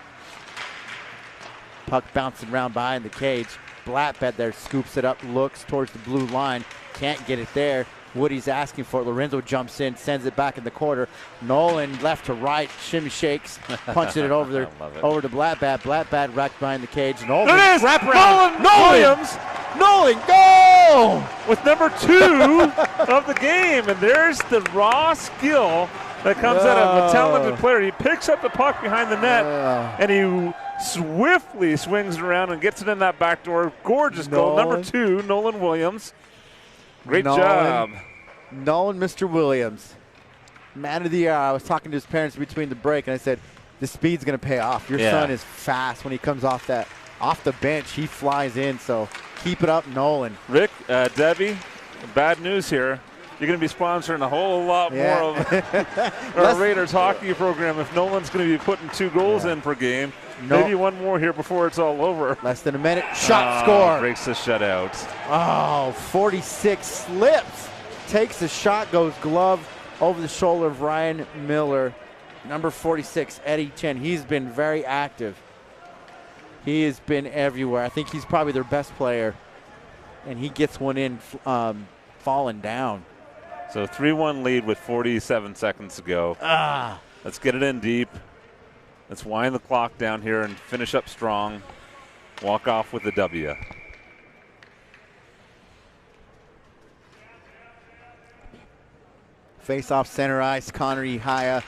puck bouncing around behind the cage. Blattbat there scoops it up, looks towards the blue line, can't get it there. Woody's asking for it. Lorenzo jumps in, sends it back in the corner. Nolan left to right, shimmy shakes, punching it over there, over to Blattbat. Blattbat racked behind the cage. Nolan, it is! Wrap around. Nolan Williams! Nolan, go! With number 2 of the game, and there's the raw skill that comes out of a talented player. He picks up the puck behind the net, and he swiftly swings around and gets it in that back door. Gorgeous goal. Number 2, Nolan Williams. Great job. Nolan, Mr. Williams, man of the year. I was talking to his parents between the break, and I said, the speed's going to pay off. Your son is fast when he comes off the bench. He flies in, so keep it up, Nolan. Rick, Debbie, bad news here. You're going to be sponsoring a whole lot more of our Raiders hockey program if Nolan's going to be putting 2 goals in per game. Maybe one more here before it's all over. Less than a minute. Shot score. Breaks the shutout. 46 slips. Takes the shot, goes glove over the shoulder of Ryan Miller. Number 46, Eddie Chen. He's been very active. He has been everywhere. I think he's probably their best player. And he gets one in falling down. So 3-1 lead with 47 seconds to go. Let's get it in deep. Let's wind the clock down here and finish up strong. Walk off with the W. Face off center ice. Connor Ihaya,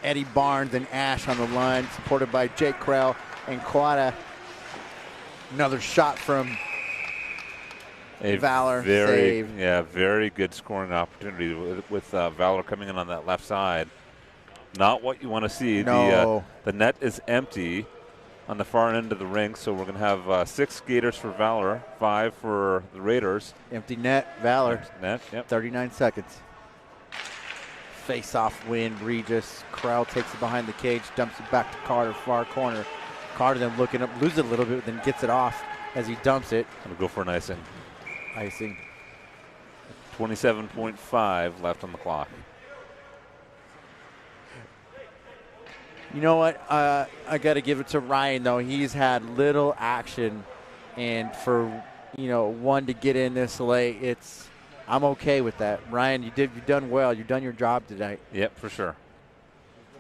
Eddie Barnes, and Ash on the line, supported by Jake Krell and Quada. Another shot from Valor save. Yeah, very good scoring opportunity with Valor coming in on that left side. Not what you want to see. No. The net is empty on the far end of the rink, so we're going to have 6 skaters for Valor, 5 for the Raiders. Empty net, Valor. Net, yep. 39 seconds. Face-off win, Regis. Crowell takes it behind the cage, dumps it back to Carter, far corner. Carter then looking up, loses it a little bit, then gets it off as he dumps it. Going to go for an icing. Icing. 27.5 left on the clock. You know what? I got to give it to Ryan, though. He's had little action, and for, one to get in this late, I'm okay with that. Ryan, you've done well. You've done your job tonight. Yep, for sure.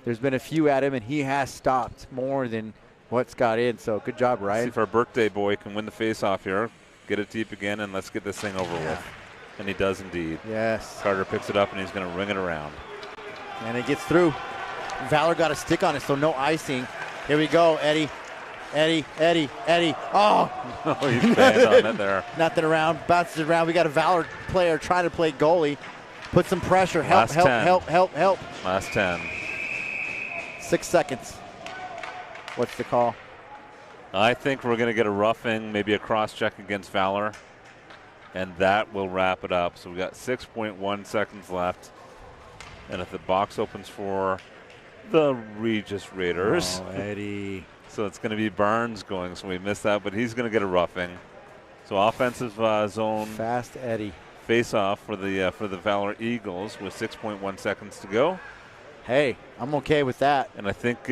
There's been a few at him, and he has stopped more than what's got in, so good job, Ryan. See if our birthday boy can win the face-off here. Get it deep again, and let's get this thing over with. And he does indeed. Yes. Carter picks it up, and he's going to ring it around. And it gets through. Valor got a stick on it, so no icing. Here we go, Eddie. Oh! Oh, you banged on it there. Nothing around, bounces around. We got a Valor player trying to play goalie. Put some pressure. Help. Last 10. 6 seconds. What's the call? I think we're going to get a roughing, maybe a cross-check against Valor, and that will wrap it up. So we got 6.1 seconds left. And if the box opens for the Regis Raiders. Oh, Eddie. So it's going to be Barnes going, so we missed that, but he's going to get a roughing. So offensive zone. Fast Eddie. Face-off for the Valor Eagles with 6.1 seconds to go. Hey, I'm okay with that. And I think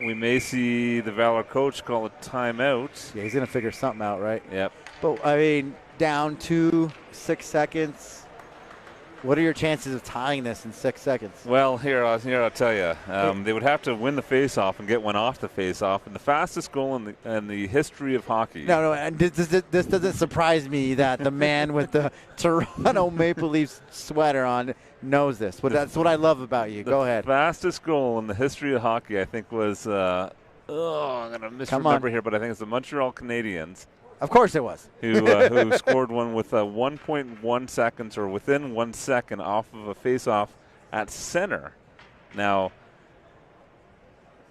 we may see the Valor coach call a timeout. Yeah, he's going to figure something out, right? Yep. But, I mean, down to 6 seconds. What are your chances of tying this in 6 seconds? Well, here I'll tell you. They would have to win the face-off and get one off the face-off. And the fastest goal in the history of hockey. No, and this doesn't surprise me that the man with the Toronto Maple Leafs sweater on knows this. But that's what I love about you. Go ahead. The fastest goal in the history of hockey, I think, was I'm going to misremember here, but I think it's the Montreal Canadiens. Of course it was. Who scored one with 1.1 seconds or within 1 second off of a face-off at center. Now,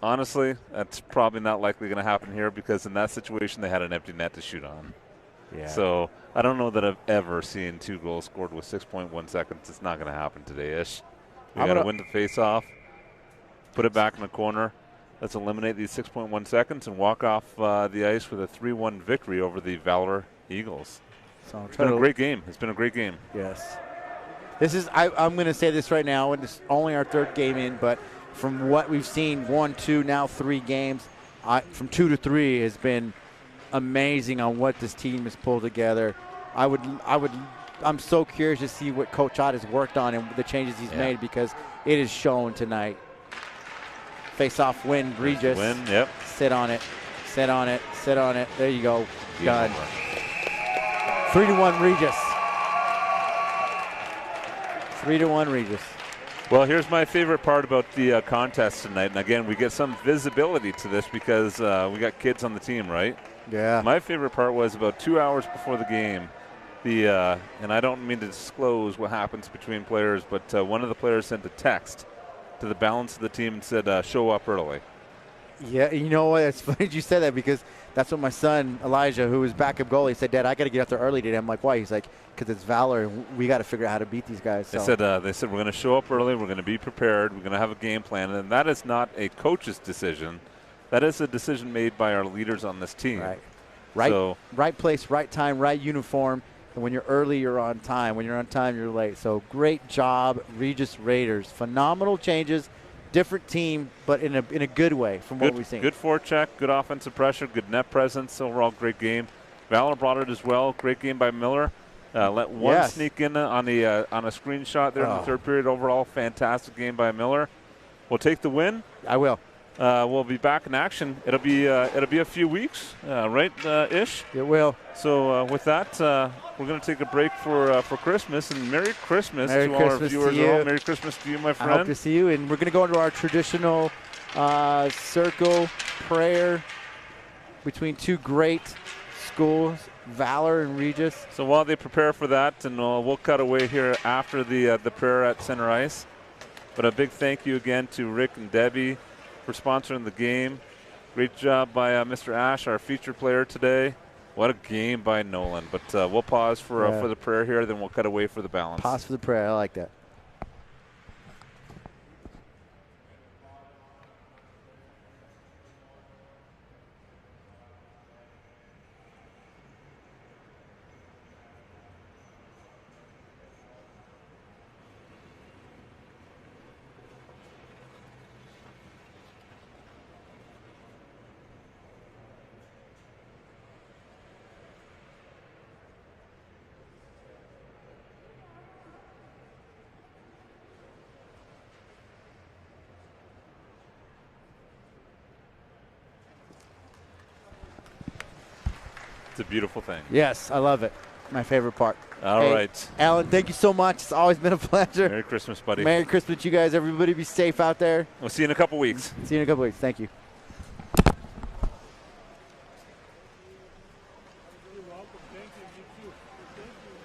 honestly, that's probably not likely going to happen here because in that situation they had an empty net to shoot on. Yeah. So I don't know that I've ever seen 2 goals scored with 6.1 seconds. It's not going to happen today-ish. We got to win the face-off, put it back in the corner. Let's eliminate these 6.1 seconds and walk off the ice with a 3-1 victory over the Valor Eagles. So it's been a great game. It's been a great game. Yes. This is, I'm going to say this right now, and it's only our 3rd game in, but from what we've seen, 1, 2, now 3 games, from 2 to 3 has been amazing on what this team has pulled together. I'm so curious to see what Coach Ott has worked on and the changes he's made because it is shown tonight. Face-off win, Regis. Win, yep. Sit on it. There you go. Done. 3-1 Regis. 3-1 Regis. Well, here's my favorite part about the contest tonight. And again, we get some visibility to this because we got kids on the team, right? Yeah. My favorite part was about 2 hours before the game. And I don't mean to disclose what happens between players, but one of the players sent a text to the balance of the team and said, show up early. Yeah, you know what? It's funny you said that because that's what my son, Elijah, who was backup goalie, said, Dad, I got to get out there early today. I'm like, why? He's like, because it's Valor, and we got to figure out how to beat these guys. So. They said, we're going to show up early, we're going to be prepared, we're going to have a game plan, and that is not a coach's decision. That is a decision made by our leaders on this team. Right place, right time, right uniform. And when you're early, you're on time. When you're on time, you're late. So great job, Regis Raiders. Phenomenal changes, different team, but in a good way from what we've seen. Good forecheck, good offensive pressure, good net presence. Overall, great game. Valor brought it as well. Great game by Miller. Let one sneak in on a screenshot there in the 3rd period. Overall, fantastic game by Miller. We'll take the win. I will. We'll be back in action. It'll be a few weeks, right, Ish? It will. So with that, we're going to take a break for Christmas, and Merry Christmas to all our viewers. Merry Christmas to you, my friend. I hope to see you, and we're going to go into our traditional circle prayer between 2 great schools, Valor and Regis. So while they prepare for that, and we'll cut away here after the prayer at center ice. But a big thank you again to Rick and Debbie for sponsoring the game. Great job by Mr. Ash, our featured player today. What a game by Nolan. But we'll pause for the prayer here, then we'll cut away for the balance. Pause for the prayer. I like that. It's a beautiful thing. Yes, I love it. My favorite part. All right. Alan, thank you so much. It's always been a pleasure. Merry Christmas, buddy. Merry Christmas to you guys. Everybody be safe out there. We'll see you in a couple weeks. See you in a couple weeks. Thank you. You're welcome. Thank you. You too. Thank you.